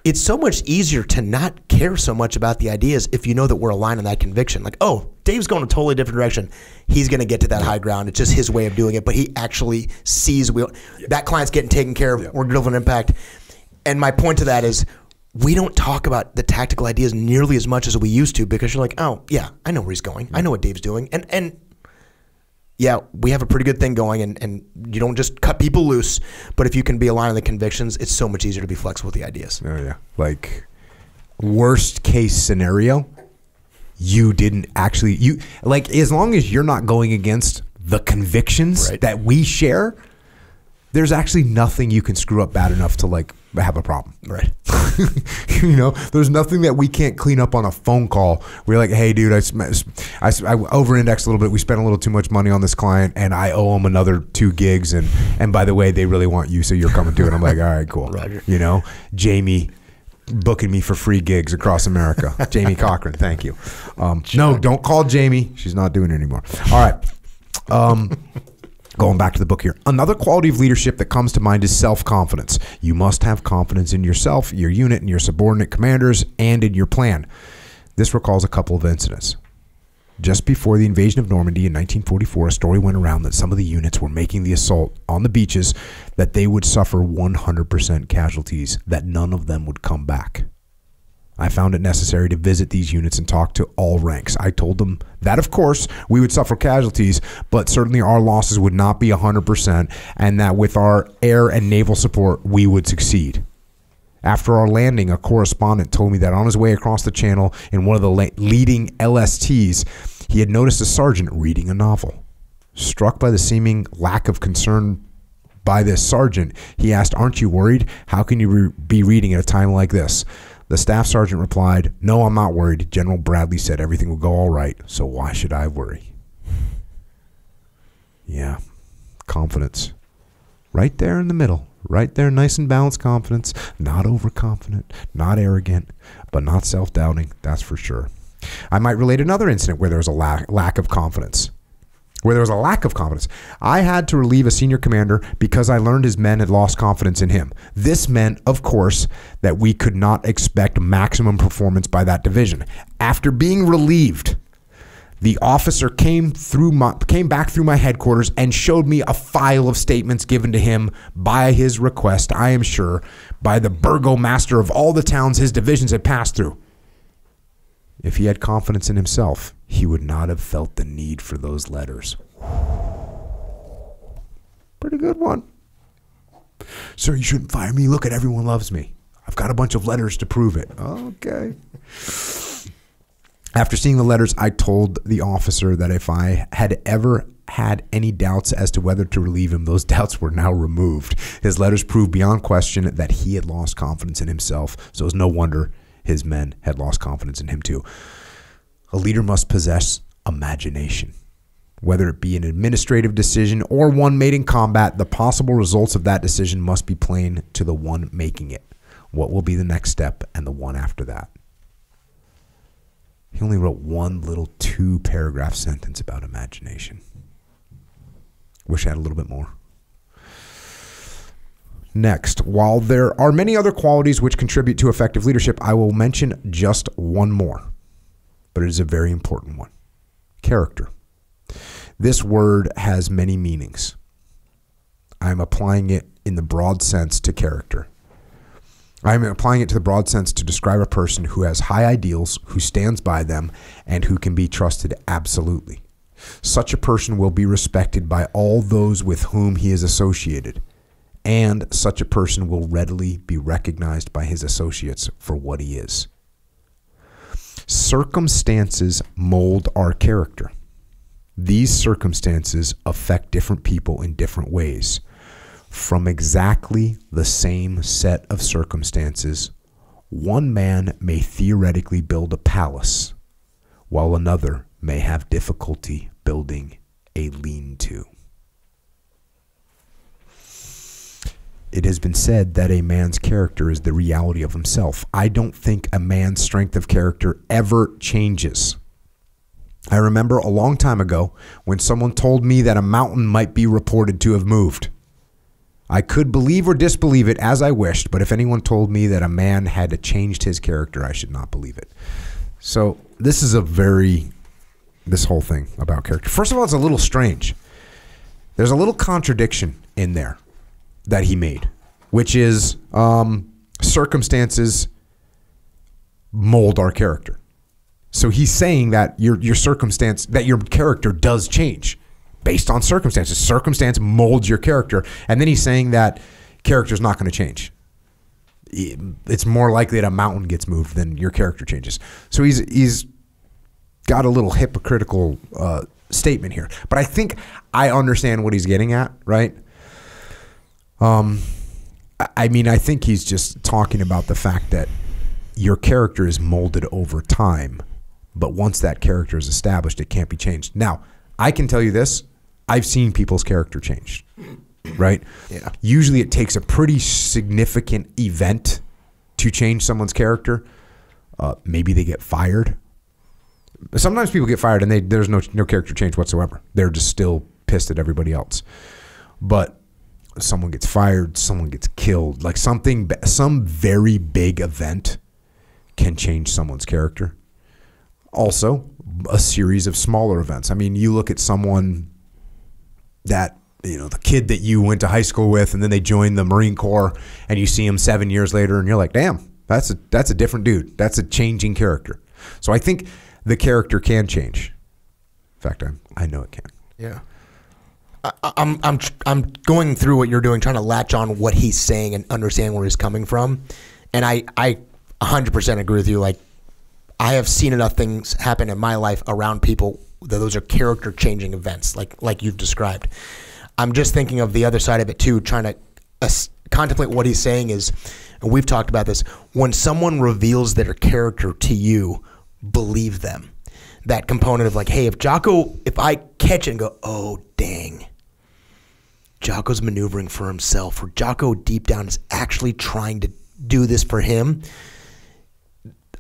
it's so much easier to not care so much about the ideas if you know that we're aligned on that conviction. Like, oh, Dave's going a totally different direction. He's going to get to that high ground. It's just his way of doing it, but he actually sees that client's getting taken care of. We're delivering impact. And my point to that is, we don't talk about the tactical ideas nearly as much as we used to, because you're like, oh, yeah, I know where he's going. I know what Dave's doing. And yeah, we have a pretty good thing going, and you don't just cut people loose. But if you can be aligned on the convictions, it's so much easier to be flexible with the ideas. Oh, yeah. Like, worst case scenario, you didn't actually, as long as you're not going against the convictions that we share, there's actually nothing you can screw up bad enough to, like, have a problem. Right. There's nothing that we can't clean up on a phone call. We're like, hey, dude, I over-indexed a little bit. We spent a little too much money on this client, and I owe them another 2 gigs. And by the way, they really want you, so you're coming too. And I'm like, all right, cool. Roger. Jamie booking me for free gigs across America. Jamie Cochran, thank you. No, don't call Jamie. She's not doing it anymore. All right. Going back to the book here. Another quality of leadership that comes to mind is self-confidence. You must have confidence in yourself, your unit, and your subordinate commanders, and in your plan. This recalls a couple of incidents. Just before the invasion of Normandy in 1944, a story went around that some of the units were making the assault on the beaches, that they would suffer 100% casualties, that none of them would come back. I found it necessary to visit these units and talk to all ranks. I told them that, of course, we would suffer casualties, but certainly our losses would not be 100%, and that with our air and naval support, we would succeed. After our landing, a correspondent told me that on his way across the channel in one of the leading LSTs, he had noticed a sergeant reading a novel. Struck by the seeming lack of concern by this sergeant, he asked, "Aren't you worried? How can you be reading at a time like this?" The staff sergeant replied, "No, I'm not worried. General Bradley said everything will go all right, so why should I worry?" Yeah, confidence. Right there in the middle. Right there, nice and balanced confidence. Not overconfident, not arrogant, but not self-doubting, that's for sure. I might relate another incident where there was a lack of confidence. I had to relieve a senior commander because I learned his men had lost confidence in him. This meant, of course, that we could not expect maximum performance by that division. After being relieved, the officer came back through my headquarters and showed me a file of statements given to him by his request, I am sure, by the burgomaster of all the towns his divisions had passed through. If he had confidence in himself, he would not have felt the need for those letters. Pretty good one. Sir, you shouldn't fire me. Look at everyone loves me. I've got a bunch of letters to prove it. Okay. After seeing the letters, I told the officer that if I had ever had any doubts as to whether to relieve him, those doubts were now removed. His letters proved beyond question that he had lost confidence in himself, so it was no wonder his men had lost confidence in him too. A leader must possess imagination. Whether it be an administrative decision or one made in combat, the possible results of that decision must be plain to the one making it. What will be the next step and the one after that? He only wrote one little 2-paragraph sentence about imagination. Wish I had a little bit more. Next, while there are many other qualities which contribute to effective leadership, I will mention just one more, but it is a very important one. Character. This word has many meanings. I'm applying it in the broad sense to character. I'm applying it to the broad sense to describe a person who has high ideals, who stands by them, and who can be trusted absolutely. Such a person will be respected by all those with whom he is associated, and such a person will readily be recognized by his associates for what he is. Circumstances mold our character. These circumstances affect different people in different ways. From exactly the same set of circumstances, one man may theoretically build a palace, while another may have difficulty building a lean-to. it has been said that a man's character is the reality of himself. I don't think a man's strength of character ever changes. I remember a long time ago when someone told me that a mountain might be reported to have moved. I could believe or disbelieve it as I wished, but if anyone told me that a man had changed his character, I should not believe it. So this is this whole thing about character. First of all, it's a little strange. There's a little contradiction in there that he made, which is circumstances mold our character. So he's saying that your circumstance, that your character does change based on circumstances. Circumstance molds your character. And then he's saying that character is not going to change. It's more likely that a mountain gets moved than your character changes. So he's got a little hypocritical statement here. But I think I understand what he's getting at, right? I mean, I think he's just talking about the fact that your character is molded over time, but once that character is established, it can't be changed. Now, I can tell you this. I've seen people's character change, right? Yeah. Usually it takes a pretty significant event to change someone's character. Maybe they get fired. Sometimes people get fired and there's no character change whatsoever. They're just still pissed at everybody else. But someone gets fired, someone gets killed, like some very big event can change someone's character. Also, a series of smaller events. I mean, you look at someone that, the kid that you went to high school with, and then they joined the Marine Corps, and you see him 7 years later, and you're like, damn, that's a different dude. That's a changing character. So I think the character can change. In fact, I know it can. Yeah. I'm going through what you're doing, trying to latch on what he's saying and understand where he's coming from. And I 100% agree with you. Like, I have seen enough things happen in my life around people that those are character changing events, like you've described. I'm just thinking of the other side of it too, trying to contemplate what he's saying is, and we've talked about this, when someone reveals their character to you, believe them. That component of like, hey, if I catch it and go, oh, dang, Jocko's maneuvering for himself, or Jocko deep down is actually trying to do this for him,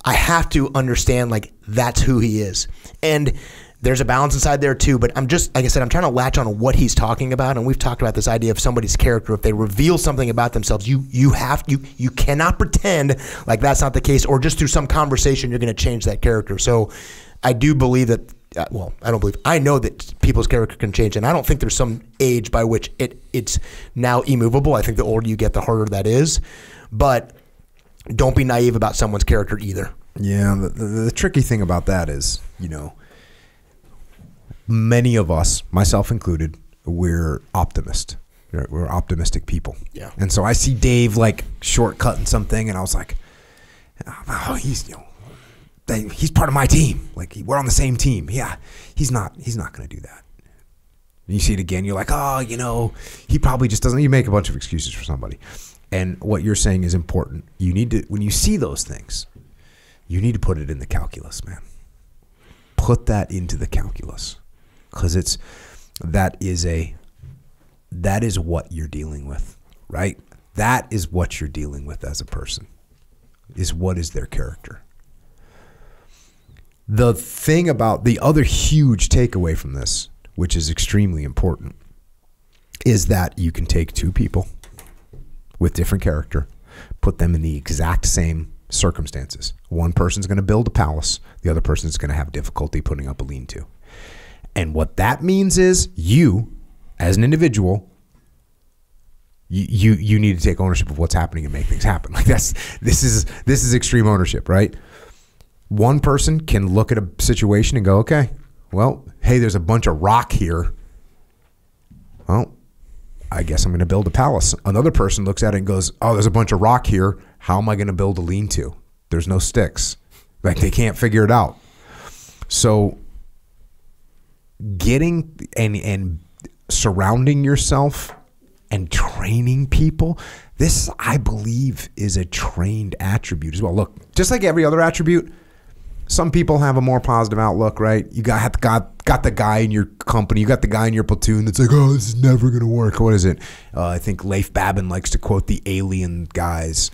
I have to understand, like, that's who he is. And there's a balance inside there too, but I'm just, like I said, I'm trying to latch on what he's talking about. And we've talked about this idea of somebody's character. If they reveal something about themselves, you cannot pretend like that's not the case, or just through some conversation, you're going to change that character. So I do believe that, I know that people's character can change, and I don't think there's some age by which it's now immovable. I think the older you get, the harder that is. But don't be naive about someone's character either. Yeah, the tricky thing about that is, many of us, myself included, we're optimists. We're optimistic people. Yeah. And so I see Dave like shortcutting something, and I was like, oh, he's part of my team. Like, we're on the same team. Yeah, he's not going to do that. And you see it again, you're like, oh, he probably just doesn't. You make a bunch of excuses for somebody. And what you're saying is important. You need to, when you see those things, you need to put it in the calculus, man. Put that into the calculus, because that is what you're dealing with, right? That is what you're dealing with as a person, is what is their character. The thing about the other huge takeaway from this, which is extremely important, is that you can take two people with different character, put them in the exact same circumstances. One person's going to build a palace. The other person's going to have difficulty putting up a lean-to. And what that means is you, as an individual, you need to take ownership of what's happening and make things happen. Like, this is extreme ownership, right? One person can look at a situation and go, okay, well, hey, there's a bunch of rock here. Well, I guess I'm going to build a palace. Another person looks at it and goes, oh, there's a bunch of rock here. How am I going to build a lean-to? There's no sticks. Like, they can't figure it out. So getting and surrounding yourself and training people, this, I believe, is a trained attribute as well. Look, just like every other attribute, some people have a more positive outlook, right? You got got the guy in your company, you got the guy in your platoon that's like, oh, this is never going to work. What is it? I think Leif Babin likes to quote the Alien guys.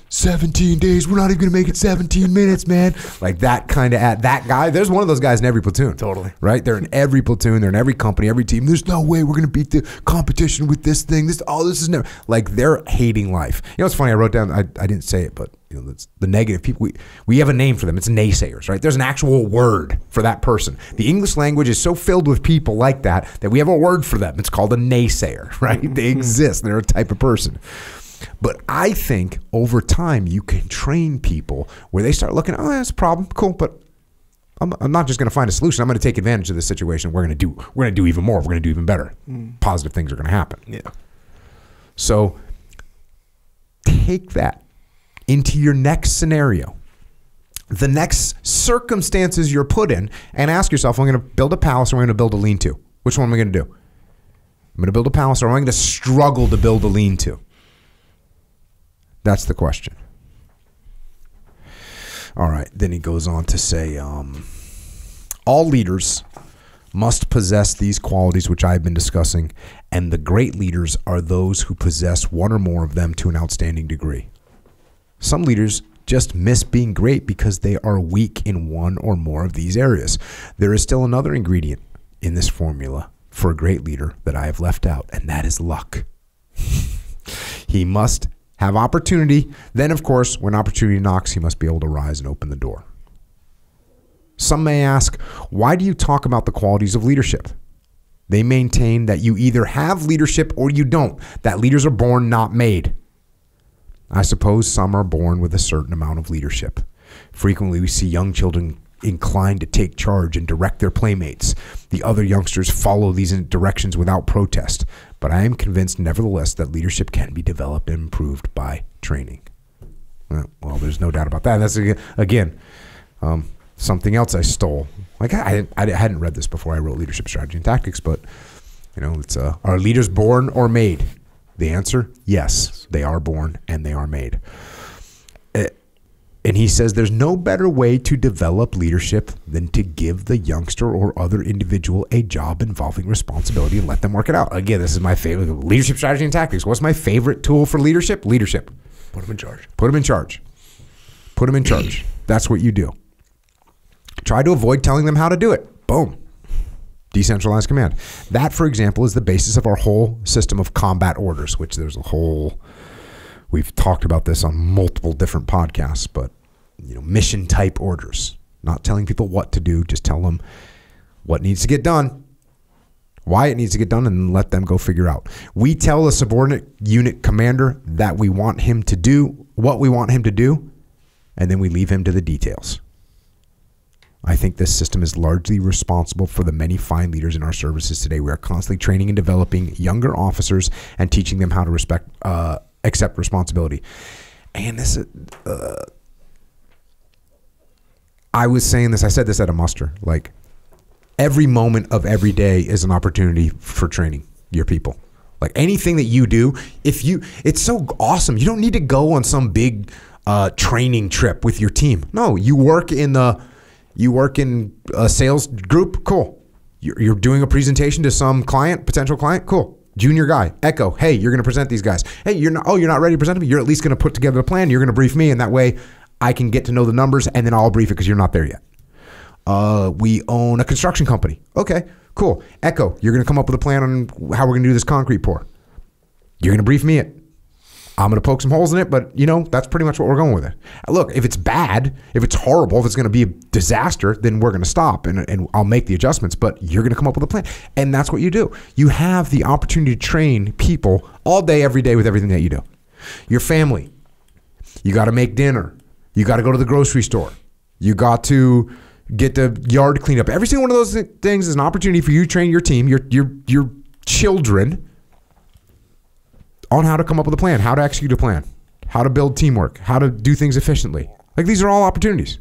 17 days, we're not even going to make it 17 minutes, man. Like that kind of that guy. There's one of those guys in every platoon. Totally. Right? They're in every platoon. They're in every company, every team. There's no way we're going to beat the competition with this thing. This is never. Like they're hating life. You know, it's funny. I wrote down, I didn't say it, but that's the negative people. We have a name for them. It's naysayers, right? There's an actual word for that person. The English language is so filled with people like that we have a word for them. It's called a naysayer, right? They exist. They're a type of person. But I think over time you can train people where they start looking, oh, that's a problem, cool, but I'm not just going to find a solution. I'm going to take advantage of this situation. We're going to do even more. We're going to do even better. Positive things are going to happen. Yeah. So take that into your next scenario, the next circumstances you're put in, and ask yourself, I'm going to build a palace or I'm going to build a lean-to. Which one am I going to do? I'm going to build a palace or am I going to struggle to build a lean-to? That's the question. All right. Then he goes on to say, all leaders must possess these qualities which I've been discussing, and the great leaders are those who possess one or more of them to an outstanding degree. Some leaders just miss being great because they are weak in one or more of these areas. There is still another ingredient in this formula for a great leader that I have left out, and that is luck. He must have opportunity. Then, of course, when opportunity knocks, he must be able to rise and open the door. Some may ask, why do you talk about the qualities of leadership? They maintain that you either have leadership or you don't, that leaders are born, not made. I suppose some are born with a certain amount of leadership. Frequently, we see young children inclined to take charge and direct their playmates. The other youngsters follow these directions without protest. But I am convinced, nevertheless, that leadership can be developed and improved by training. Well, there's no doubt about that. That's, again, something else I stole. Like I hadn't read this before I wrote Leadership Strategy and Tactics, but it's are leaders born or made? The answer, yes, they are born and they are made. And he says there's no better way to develop leadership than to give the youngster or other individual a job involving responsibility and let them work it out. Again, this is my favorite. Leadership Strategy and Tactics. What's my favorite tool for leadership? Leadership. Put them in charge. Put them in charge. Put them in charge. That's what you do. Try to avoid telling them how to do it. Boom. Decentralized command. That, for example, is the basis of our whole system of combat orders, which there's a whole... We've talked about this on multiple different podcasts, but mission type orders. Not telling people what to do, just tell them what needs to get done, why it needs to get done, and let them go figure out. We tell a subordinate unit commander that we want him to do what we want him to do, and then we leave him to the details. I think this system is largely responsible for the many fine leaders in our services today. We are constantly training and developing younger officers and teaching them how to accept responsibility. And this is, I was saying this, I said this at a muster, like every moment of every day is an opportunity for training your people. Like anything that you do, it's so awesome. You don't need to go on some big training trip with your team. No, you work in a sales group, cool. You're doing a presentation to some potential client, cool. Junior guy, Echo, hey, you're going to present these guys. Hey, you're not ready to present them? You're at least going to put together a plan. You're going to brief me, and that way I can get to know the numbers, and then I'll brief it because you're not there yet. We own a construction company. Okay, cool. Echo, you're going to come up with a plan on how we're going to do this concrete pour. You're going to brief me it. I'm going to poke some holes in it, but that's pretty much what we're going with it. Look, if it's bad, if it's horrible, if it's going to be a disaster, then we're going to stop and I'll make the adjustments, but you're going to come up with a plan. And that's what you do. You have the opportunity to train people all day, every day with everything that you do. Your family, you got to make dinner. You got to go to the grocery store. You got to get the yard cleaned up. Every single one of those things is an opportunity for you to train your team, your children, on how to come up with a plan, how to execute a plan, how to build teamwork, how to do things efficiently. Like these are all opportunities.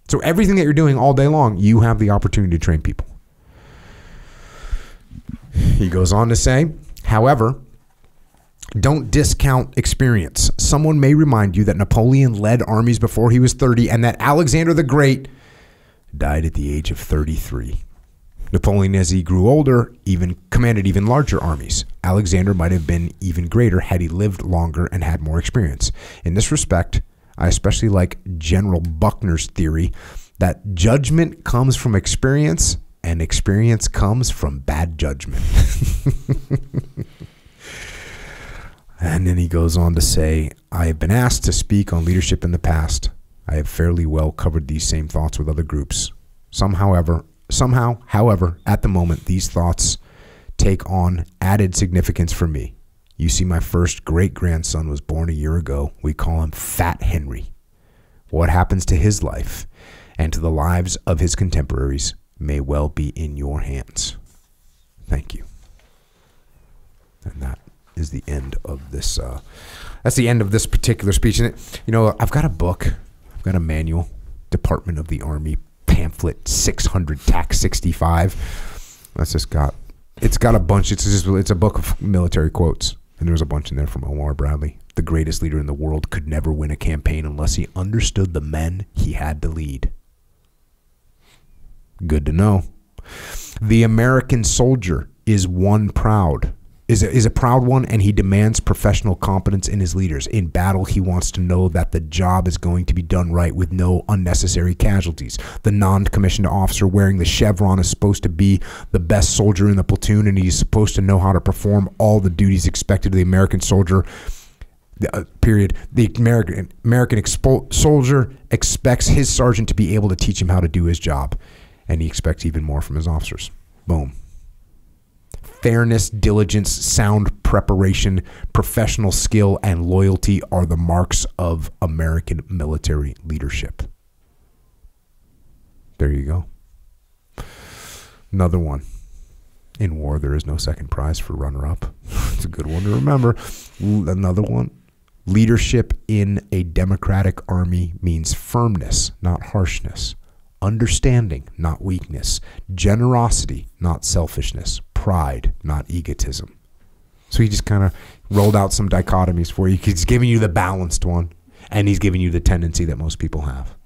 So everything that you're doing all day long, you have the opportunity to train people. He goes on to say, however, don't discount experience. Someone may remind you that Napoleon led armies before he was 30 and that Alexander the Great died at the age of 33. Napoleon, as he grew older, even commanded even larger armies. Alexander might have been even greater had he lived longer and had more experience. In this respect, I especially like General Buckner's theory that judgment comes from experience and experience comes from bad judgment. And then he goes on to say, I have been asked to speak on leadership in the past. I have fairly well covered these same thoughts with other groups. Somehow, however, at the moment, these thoughts take on added significance for me. You see, my first great-grandson was born a year ago. We call him Fat Henry. What happens to his life and to the lives of his contemporaries may well be in your hands. Thank you. And that is the end of this. That's the end of this particular speech. And I've got a book. I've got a manual, Department of the Army pamphlet 600 tax 65. It's got a bunch. It's a book of military quotes, and there's a bunch in there from Omar Bradley. The greatest leader in the world could never win a campaign unless he understood the men he had to lead. Good to know. The American soldier is a proud one, and he demands professional competence in his leaders. In battle, he wants to know that the job is going to be done right with no unnecessary casualties. The non-commissioned officer wearing the chevron is supposed to be the best soldier in the platoon, and he's supposed to know how to perform all the duties expected of the American soldier. Period. The American soldier expects his sergeant to be able to teach him how to do his job, and he expects even more from his officers. Boom. Fairness, diligence, sound preparation, professional skill, and loyalty are the marks of American military leadership. There you go. Another one. In war, there is no second prize for runner-up. It's a good one to remember. Another one. Leadership in a democratic army means firmness, not harshness. Understanding, not weakness. Generosity, not selfishness. Pride, not egotism. So he just kind of rolled out some dichotomies for you. He's giving you the balanced one, and he's giving you the tendency that most people have.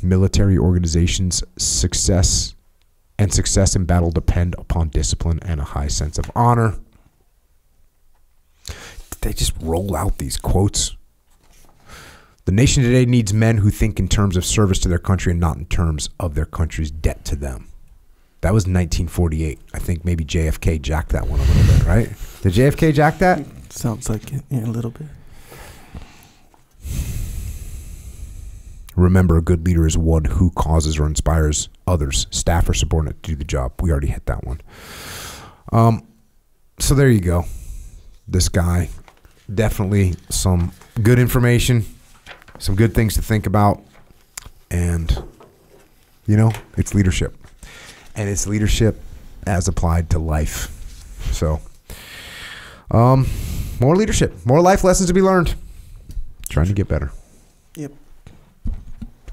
Military organizations' success in battle depend upon discipline and a high sense of honor. They just roll out these quotes. The nation today needs men who think in terms of service to their country and not in terms of their country's debt to them. That was 1948. I think maybe JFK jacked that one a little bit, right? Did JFK jack that? Sounds like it, yeah, a little bit. Remember, a good leader is one who causes or inspires others, staff or subordinate, to do the job. We already hit that one. So there you go. This guy, definitely some good information. Some good things to think about, and it's leadership, and it's leadership as applied to life. So more leadership, more life lessons to be learned, trying to get better. Yep.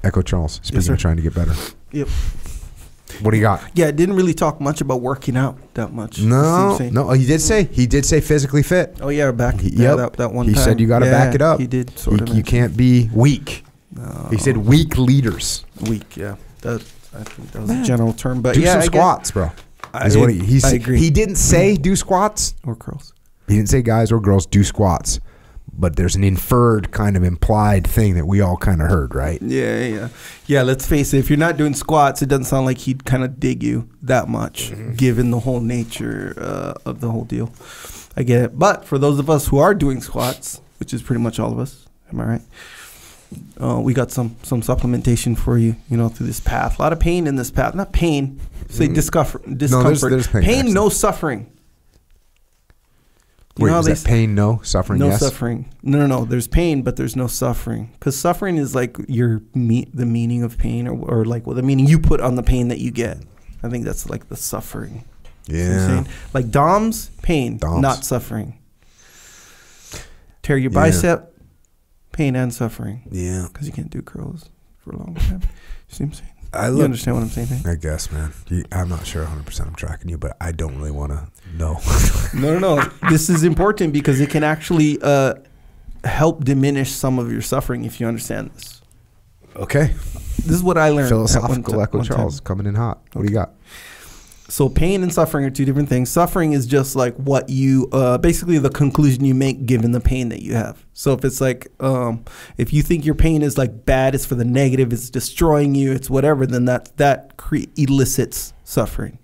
Echo Charles, speaking of trying to get better. Yep. What do you got? Yeah, didn't really talk much about working out that much. No. He did say physically fit. Oh yeah, that one time. He said you got to back it up. He did. You can't be weak. No. He said weak leaders. Weak, yeah. I think that was a general term, but do some squats, bro. I agree. He didn't say do squats or curls. He didn't say guys or girls do squats. But there's an inferred kind of implied thing that we all kind of heard, right? Yeah. Let's face it. If you're not doing squats, it doesn't sound like he'd kind of dig you that much, given the whole nature of the whole deal. I get it. But for those of us who are doing squats, which is pretty much all of us, am I right? We got some supplementation for you, through this path. A lot of pain in this path. Not pain. Say discomfort. No, there's pain, no suffering. Wait, is that pain, no suffering? No yes? suffering. No. There's pain, but there's no suffering. Because suffering is like the meaning of pain, or like the meaning you put on the pain that you get. I think that's like the suffering. Yeah. Like DOMS, pain, not suffering. Tear your bicep, pain and suffering. Yeah. Because you can't do curls for a long time. You see what I'm saying? You understand what I'm saying? I guess, man. I'm not sure 100% I'm tracking you, but I don't really want to know. No. This is important because it can actually help diminish some of your suffering if you understand this. Okay. This is what I learned. Philosophical Echo Charles coming in hot. What do you got? So pain and suffering are two different things. Suffering is just like what you, basically the conclusion you make given the pain that you have. So if it's like, if you think your pain is like bad, it's for the negative, it's destroying you, it's whatever, then that elicits suffering.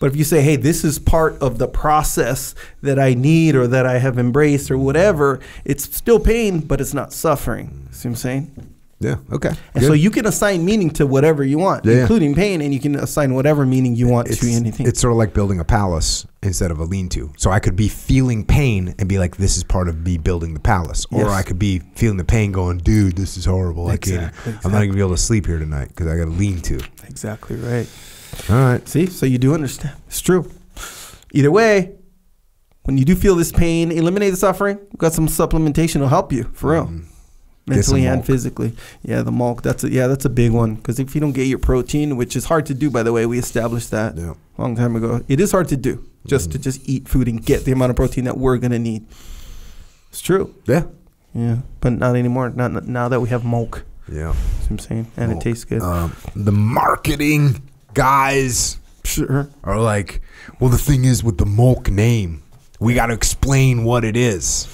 But if you say, hey, this is part of the process that I need or that I have embraced or whatever, it's still pain, but it's not suffering. See what I'm saying? Yeah. Okay. And so you can assign meaning to whatever you want, including pain, and you can assign whatever meaning you want to anything. It's sort of like building a palace instead of a lean-to. So I could be feeling pain and be like, this is part of me building the palace. Or I could be feeling the pain going, dude, this is horrible. I'm not going to be able to sleep here tonight because I got a lean-to. Exactly right. All right. See? So you do understand. It's true. Either way, when you do feel this pain, eliminate the suffering. We've got some supplementation to help you, for real. Mentally and physically. Yeah, the milk. That's a big one. Because if you don't get your protein, which is hard to do, by the way, we established that a long time ago. It is hard to do, to just eat food and get the amount of protein that we're going to need. It's true. Yeah. Yeah, but not anymore. Not now that we have milk. Yeah. That's what I'm saying. And it tastes good. The marketing guys are like, well, the thing is with the milk name, we got to explain what it is.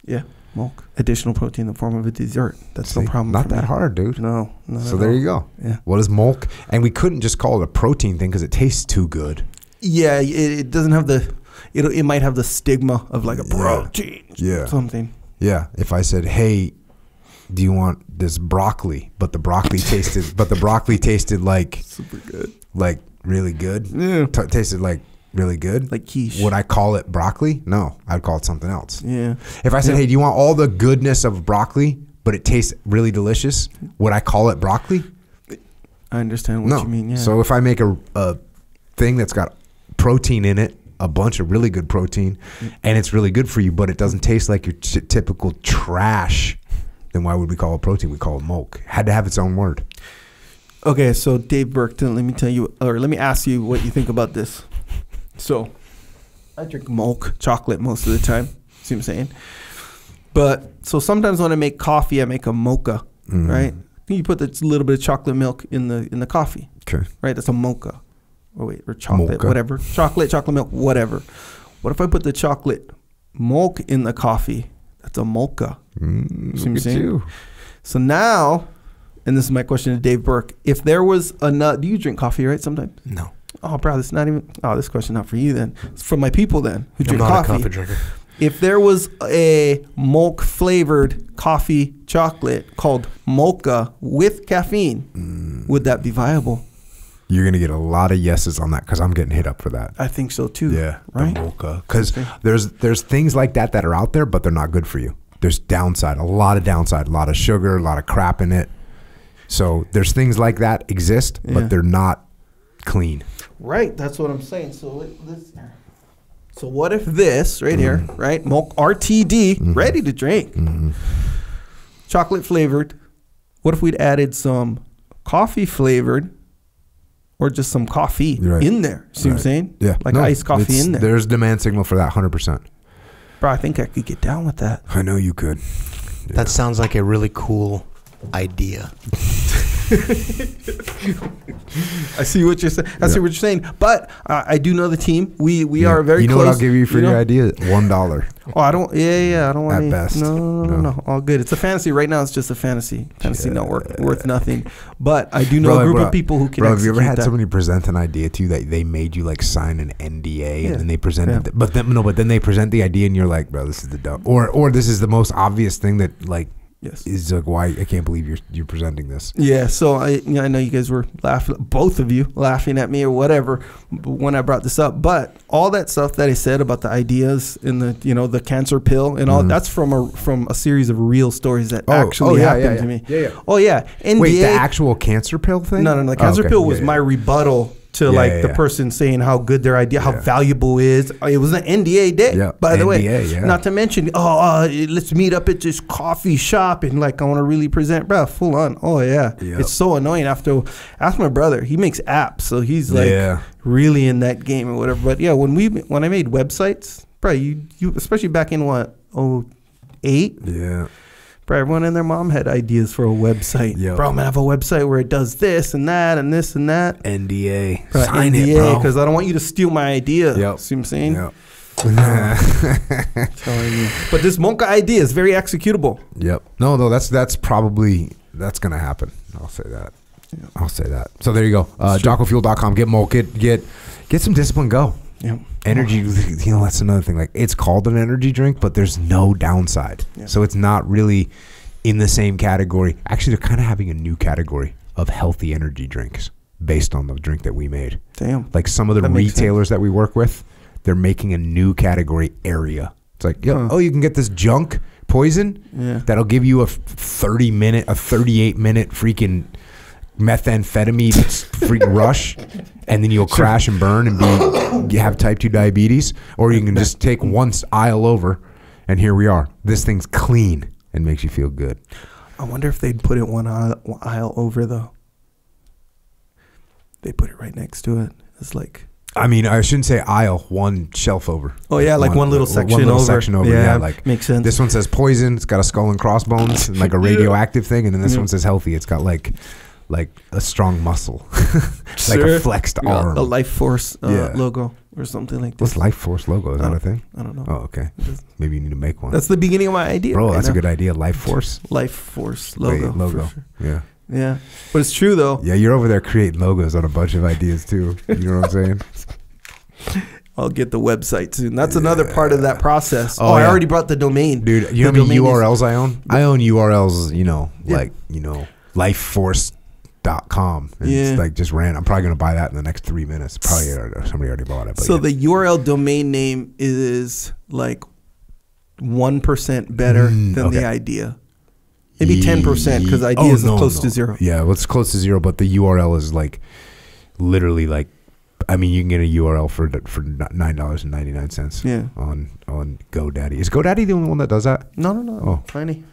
Yeah. Milk, additional protein in the form of a dessert. That's no problem. Not that hard, dude. No. So there you go. Yeah. What is milk? And we couldn't just call it a protein thing because it tastes too good. Yeah, it doesn't have it might have the stigma of like a protein. Yeah. Something. Yeah. If I said, hey, do you want this broccoli? But the broccoli tasted like super good. Like really good. Yeah. Tasted like really good. Like quiche. Would I call it broccoli? No, I'd call it something else. Yeah. If I said, hey, do you want all the goodness of broccoli, but it tastes really delicious? Would I call it broccoli? I understand what you mean. Yeah. So if I make a thing that's got protein in it, a bunch of really good protein, and it's really good for you, but it doesn't taste like your typical trash, then why would we call it protein? We call it milk. Had to have its own word. Okay, so Dave Burkton, let me ask you what you think about this. So, I drink milk, chocolate most of the time. See what I'm saying? But, so sometimes when I make coffee, I make a mocha, right? You put a little bit of chocolate milk in the coffee. Okay. Right? That's a mocha. Or chocolate, whatever. Chocolate milk, whatever. What if I put the chocolate milk in the coffee? That's a mocha. See what I'm saying? So now, and this is my question to Dave Burke, if there was a nut, do you drink coffee, right, sometimes? No. Oh, bro, this question not for you then. It's for my people then who drink coffee. I'm not a coffee drinker. If there was a milk flavored coffee chocolate called mocha with caffeine, would that be viable? You're going to get a lot of yeses on that because I'm getting hit up for that. I think so too. Yeah, right? the mocha. Because there's things like that are out there, but they're not good for you. There's downside, a lot of downside, a lot of sugar, a lot of crap in it. So there's things like that exist, but they're not clean. Right, that's what I'm saying. So what if this right here, right, milk RTD, ready to drink, chocolate flavored. What if we'd added some coffee flavored, or just some coffee in there? See what I'm saying? Yeah, like iced coffee in there. There's demand signal for that, 100%. Bro, I think I could get down with that. I know you could. Yeah. That sounds like a really cool idea. I see what you're saying. See what you're saying. But I do know the team. We are very close. You know what I'll give you for your idea? $1. Oh, I don't. Yeah. I don't want at best. No. All good. It's a fantasy right now. It's just a fantasy. Fantasy network worth nothing. But I do know a group of people who can. Bro, have you ever had somebody present an idea to you that they made you like sign an NDA and then they presented it, but then they present the idea and you're like, bro, this is the dumb, or this is the most obvious thing that like. Yes. Is like, why I can't believe you're presenting this. Yeah, so I know you guys were laughing, both of you laughing at me or whatever when I brought this up. But all that stuff that I said about the ideas and the cancer pill and all that's from a series of real stories that actually happened to me. Yeah. Oh yeah. NDA, wait, the actual cancer pill thing? No. The cancer pill was my rebuttal to the person saying how good their idea, how valuable it is. It was an NDA day, by the way. Not to mention, let's meet up at this coffee shop and like I want to really present, bro, full on. Oh yeah, it's so annoying. Ask my brother. He makes apps, so he's like really in that game or whatever. But yeah, when I made websites, bro, you especially back in 2008. Yeah. Bro, everyone and their mom had ideas for a website. Yep. Bro, I'm gonna have a website where it does this and that and this and that. NDA. Bro, Sign NDA, it, bro. because I don't want you to steal my idea. Yep. See what I'm saying? Yep. Telling you. But this Monka idea is very executable. Yep. No, that's gonna happen. I'll say that. Yeah. I'll say that. So there you go. JockoFuel.com. Get Molt. Get some discipline. Go. Yep. Energy. You know, that's another thing. Like, it's called an energy drink, but there's no downside. Yeah. So it's not really in the same category. Actually, they're kind of having a new category of healthy energy drinks based on the drink that we made. Damn. Like some of the That makes retailers that we work with, they're making a new category area. It's like, you can get this junk poison that'll give you a 38-minute freaking methamphetamine freaking rush, and then you'll crash and burn and you have type 2 diabetes. Or you can just take one aisle over, and here we are. This thing's clean and makes you feel good. I wonder if they'd put it one aisle over, though. They put it right next to it. It's like... I mean, I shouldn't say aisle, one shelf over. Oh, yeah, like one little section over. Section over. Yeah, like makes sense. This one says poison. It's got a skull and crossbones, and like a radioactive thing. And then this one says healthy. It's got like a strong muscle, like a flexed arm. A Life Force logo or something like that. What's Life Force logo? Is that a thing? I don't know. Oh, okay. Maybe you need to make one. That's the beginning of my idea. Bro, that's a good idea. Life Force? Life Force logo. Wait, logo. For sure. Yeah. Yeah. But it's true, though. Yeah, you're over there creating logos on a bunch of ideas, too. You know what I'm saying? I'll get the website soon. That's another part of that process. I already brought the domain. Dude, you know how many URLs I own? I own URLs, lifeforce.com. It's like just random. I'm probably going to buy that in the next 3 minutes. Probably somebody already bought it. But so the URL domain name is like 1% better than the idea. Maybe 10% because idea is close to zero. Yeah, well, it's close to zero, but the URL is like literally like, I mean, you can get a URL for $9.99. Yeah. On GoDaddy. Is GoDaddy the only one that does that? No. Oh. Plenty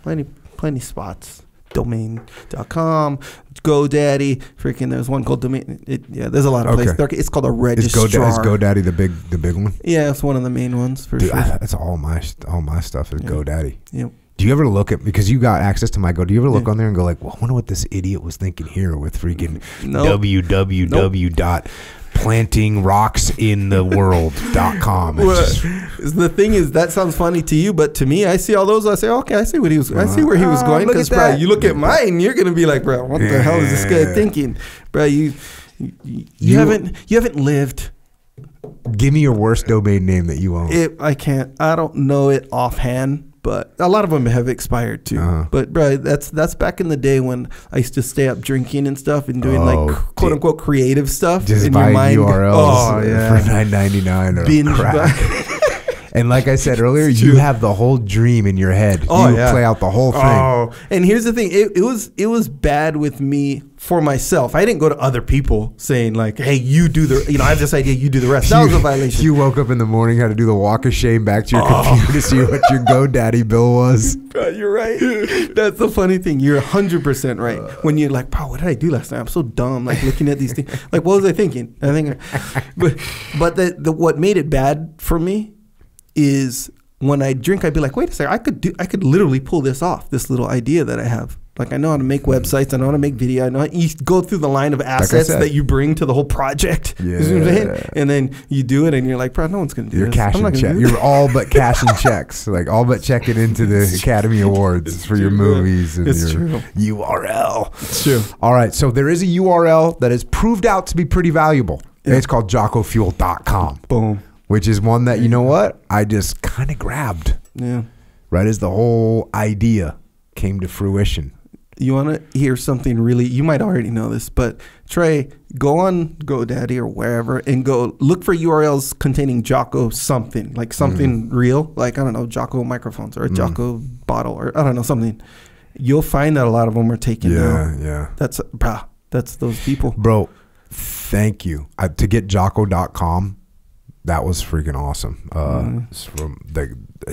spots. Domain.com, GoDaddy. Freaking, there's one called Domain. There's a lot of places. It's called a registrar. Is GoDaddy the big one? Yeah, it's one of the main ones for sure. That's all my stuff is GoDaddy. Yep. Do you ever look at, because you got access to my do you ever look on there and go like, well, I wonder what this idiot was thinking here with freaking www.plantingrocksintheworld.com. The thing is, that sounds funny to you, but to me, I see all those. I say, okay, I see where he was going. Because, bro, you look at mine, you're gonna be like, bro, what the hell is this guy thinking, bro? You haven't lived. Give me your worst domain name that you own. I can't. I don't know it offhand. But a lot of them have expired too. But bro, that's back in the day when I used to stay up drinking and stuff and doing like quote unquote creative stuff. Just in buying your mind. URLs for $9.99 or crack. And like I said earlier, you have the whole dream in your head. You play out the whole thing. Oh, and here's the thing: it was bad with me for myself. I didn't go to other people saying like, "Hey, you do I have this idea, you do the rest." That was a violation. You woke up in the morning, had to do the walk of shame back to your computer to see what your GoDaddy bill was. Bro, you're right. That's the funny thing. You're 100% right. When you're like, "Bro, what did I do last night? I'm so dumb." Like looking at these things. Like, what was I thinking? But what made it bad for me is when I drink, I'd be like, wait a second, I could literally pull this off, this little idea that I have. Like, I know how to make websites, I know how to make video, I know you go through the line of assets that you bring to the whole project. Yeah. You know what I'm saying? And then you do it and you're like, bro, no one's gonna do this. You're all but cashing checks, like all but checking into the Academy Awards for your movies and your URL. It's true. All right, so there is a URL that has proved out to be pretty valuable. Yeah. It's called JockoFuel.com. Boom. Which is one that, you know what, I just kind of grabbed. Yeah. Right as the whole idea came to fruition. You want to hear something really, you might already know this, but Trey, go on GoDaddy or wherever and go look for URLs containing Jocko something, like something real, like, I don't know, Jocko microphones or a Jocko bottle or I don't know, something. You'll find that a lot of them are taken out. Yeah. That's those people. Bro, thank you. To get Jocko.com, that was freaking awesome.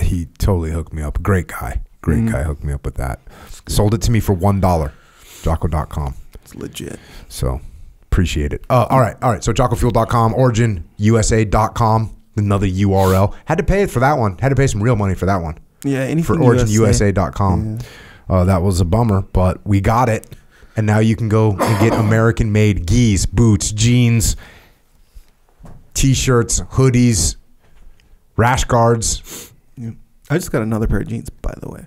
He totally hooked me up. Great guy hooked me up with that. Sold it to me for $1. Jocko.com. It's legit. So appreciate it. All right. So JockoFuel.com, OriginUSA.com, another URL. Had to pay for that one. Had to pay some real money for that one. Yeah, anything for OriginUSA.com. That was a bummer, but we got it. And now you can go and get American-made gis, boots, jeans, T-shirts, hoodies, rash guards. Yeah. I just got another pair of jeans, by the way.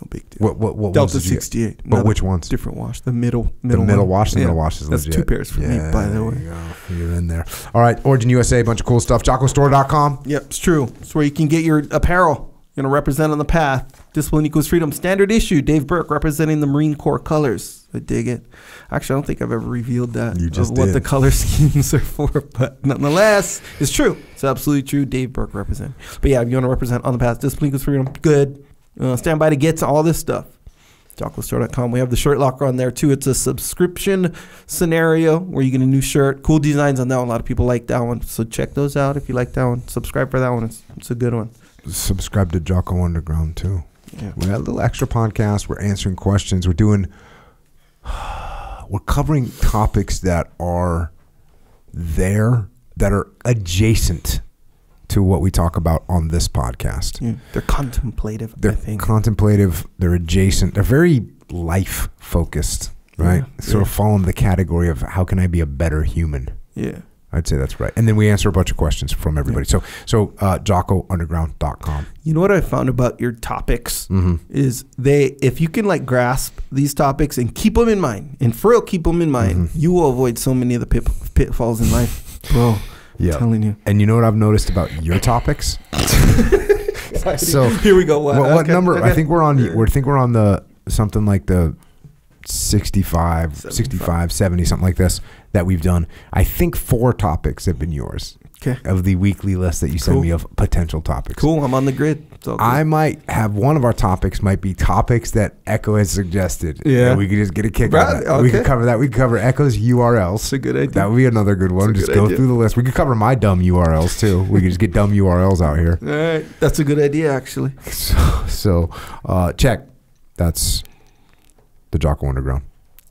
No big deal. What Delta 68. But which ones? Different wash. The middle wash. The middle wash is That's legit. 2 pairs for me, by the way. You're in there. All right, Origin USA, a bunch of cool stuff. JockoStore.com. Yep, it's true. It's where you can get your apparel. You're gonna represent on the path. Discipline equals freedom. Standard issue. Dave Burke representing the Marine Corps colors. I dig it. Actually, I don't think I've ever revealed that. You just what did. the color schemes are for, but nonetheless, it's true. It's absolutely true. Dave Burke representing. But yeah, if you want to represent on the path, discipline equals freedom. Good. Stand by to get to all this stuff. JockoStore.com. We have the shirt locker on there too. It's a subscription scenario where you get a new shirt. Cool designs on that one. A lot of people like that one. So check those out if you like that one. Subscribe for that one. It's a good one. Subscribe to Jocko Underground too. Yeah. We got a little extra podcast. We're answering questions. We're covering topics that are there, that are adjacent to what we talk about on this podcast. Yeah. They're contemplative, They're I think. contemplative. They're adjacent. They're very life focused, right? Yeah. Sort of fall in the category of how can I be a better human? Yeah. I'd say that's right. And then we answer a bunch of questions from everybody. Yeah. So JockoUnderground.com. You know what I found about your topics Mm-hmm. is if you can like grasp these topics and keep them in mind, and for real keep them in mind, Mm-hmm. you will avoid so many of the pitfalls in life, bro. Yeah. I'm telling you. And you know what I've noticed about your topics? So here we go. what number? I think we're on the something like the 65, 70, something like this that we've done. I think 4 topics have been yours. Okay. Of the weekly list that you send me of potential topics. Cool. I'm on the grid. It's all good. I might have one of our topics might be topics that Echo has suggested. Yeah. And we could just get a kick out of that. Right, We okay. could cover that. We could cover Echo's URLs. That's a good idea. That would be another good one. That's a Just good go idea. through the list. We could cover my dumb URLs too. We could just get dumb URLs out here. All right. That's a good idea, actually. So check. That's the Jocko Underground.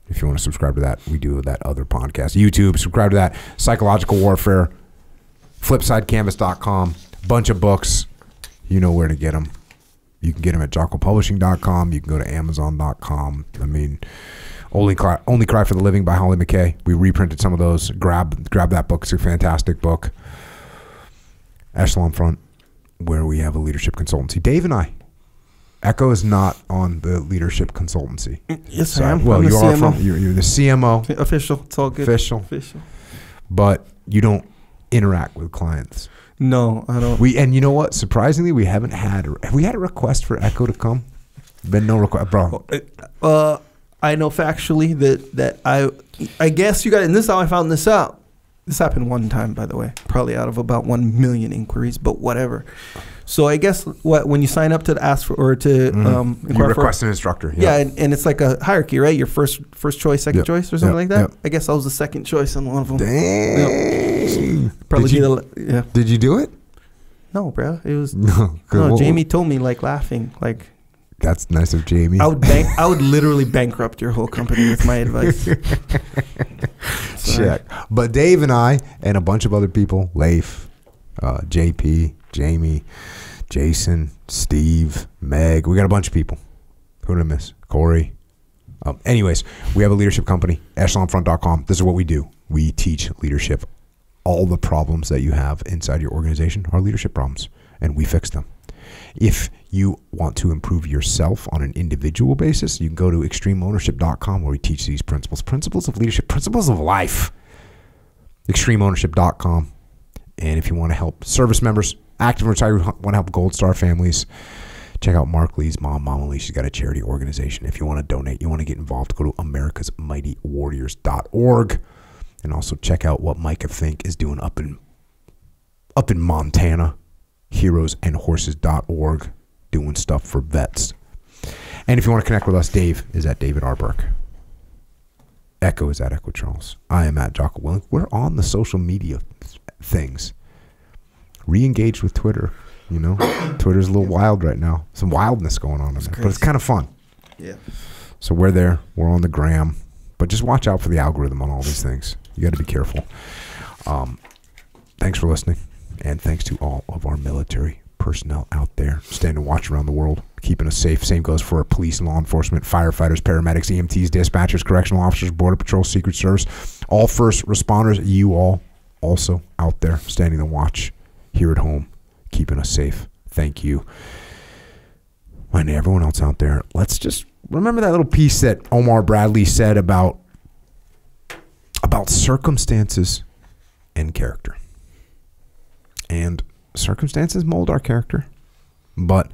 If you want to subscribe to that, we do that other podcast. YouTube, subscribe to that. Psychological Warfare. FlipsideCanvas.com. Bunch of books. You know where to get them. You can get them at JockoPublishing.com. You can go to Amazon.com. I mean, Only Cry for the Living by Holly McKay. We reprinted some of those. Grab that book. It's a fantastic book. Echelon Front, where we have a leadership consultancy. Dave and I. Echo is not on the leadership consultancy. Yes, I am. Well, I'm the you are CMO. you're the CMO. Official. It's all good. Official. But you don't interact with clients. No, I don't. And you know what? Surprisingly, we haven't had. Have we had a request for Echo to come? Been no request, bro. I know factually that I guess you got, and this is how I found this out. This happened one time, by the way, probably out of about 1 million inquiries, but whatever. So I guess when you sign up to ask for or to you inquire request for, an instructor. yeah, and it's like a hierarchy, right? Your first choice, second Yep. choice, or something like that. Yep. I guess I was the second choice on one of them. Dang. Probably Did Did you do it? No, bro. It was No. no. Jamie told me like laughing, like That's nice of Jamie. I would literally bankrupt your whole company with my advice. Sorry. Check. But Dave and I and a bunch of other people, Leif, JP, Jamie, Jason, Steve, Meg, we got a bunch of people. Who did I miss? Corey. Anyways, we have a leadership company, echelonfront.com. This is what we do. We teach leadership. All the problems that you have inside your organization are leadership problems, and we fix them. If you want to improve yourself on an individual basis, you can go to extremeownership.com where we teach these principles of leadership, principles of life. Extremeownership.com. And if you want to help service members, active and retired, want to help Gold Star families, check out Mark Lee's mom, Mama Lee. She's got a charity organization. If you want to donate, you want to get involved, go to americasmightywarriors.org. And also check out what Micah Fink is doing up in Montana. heroesandhorses.org, doing stuff for vets. And if you want to connect with us, Dave is at David R. Burke. Echo is at Echo Charles. I am at Jocko Willing. We're on the social media things. Re-engaged with Twitter. You know, Twitter's a little wild right now. Some wildness going on in there, but it's kind of fun. Yeah. So we're there. We're on the gram. But just watch out for the algorithm on all these things. You got to be careful. Thanks for listening. And thanks to all of our military personnel out there standing watch around the world, keeping us safe. Same goes for our police and law enforcement, firefighters, paramedics, EMTs, dispatchers, correctional officers, Border Patrol, Secret Service, all first responders. You all also out there standing the watch here at home, keeping us safe. Thank you. And everyone else out there, let's just remember that little piece that Omar Bradley said about circumstances and character. And circumstances mold our character, but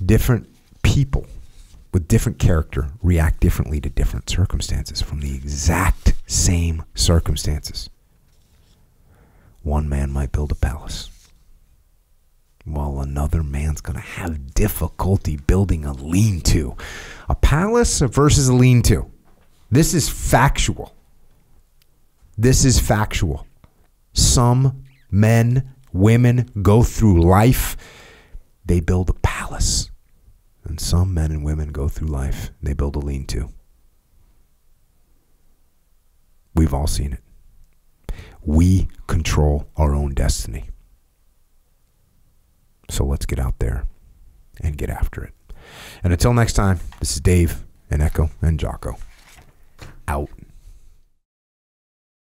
different people with different character react differently to different circumstances from the exact same circumstances. One man might build a palace, while another man's going to have difficulty building a lean-to. A palace versus a lean-to. This is factual. This is factual. Some men, women go through life, they build a palace. And some men and women go through life, they build a lean-to. We've all seen it. We control our own destiny. So let's get out there and get after it. And until next time, this is Dave and Echo and Jocko. Out.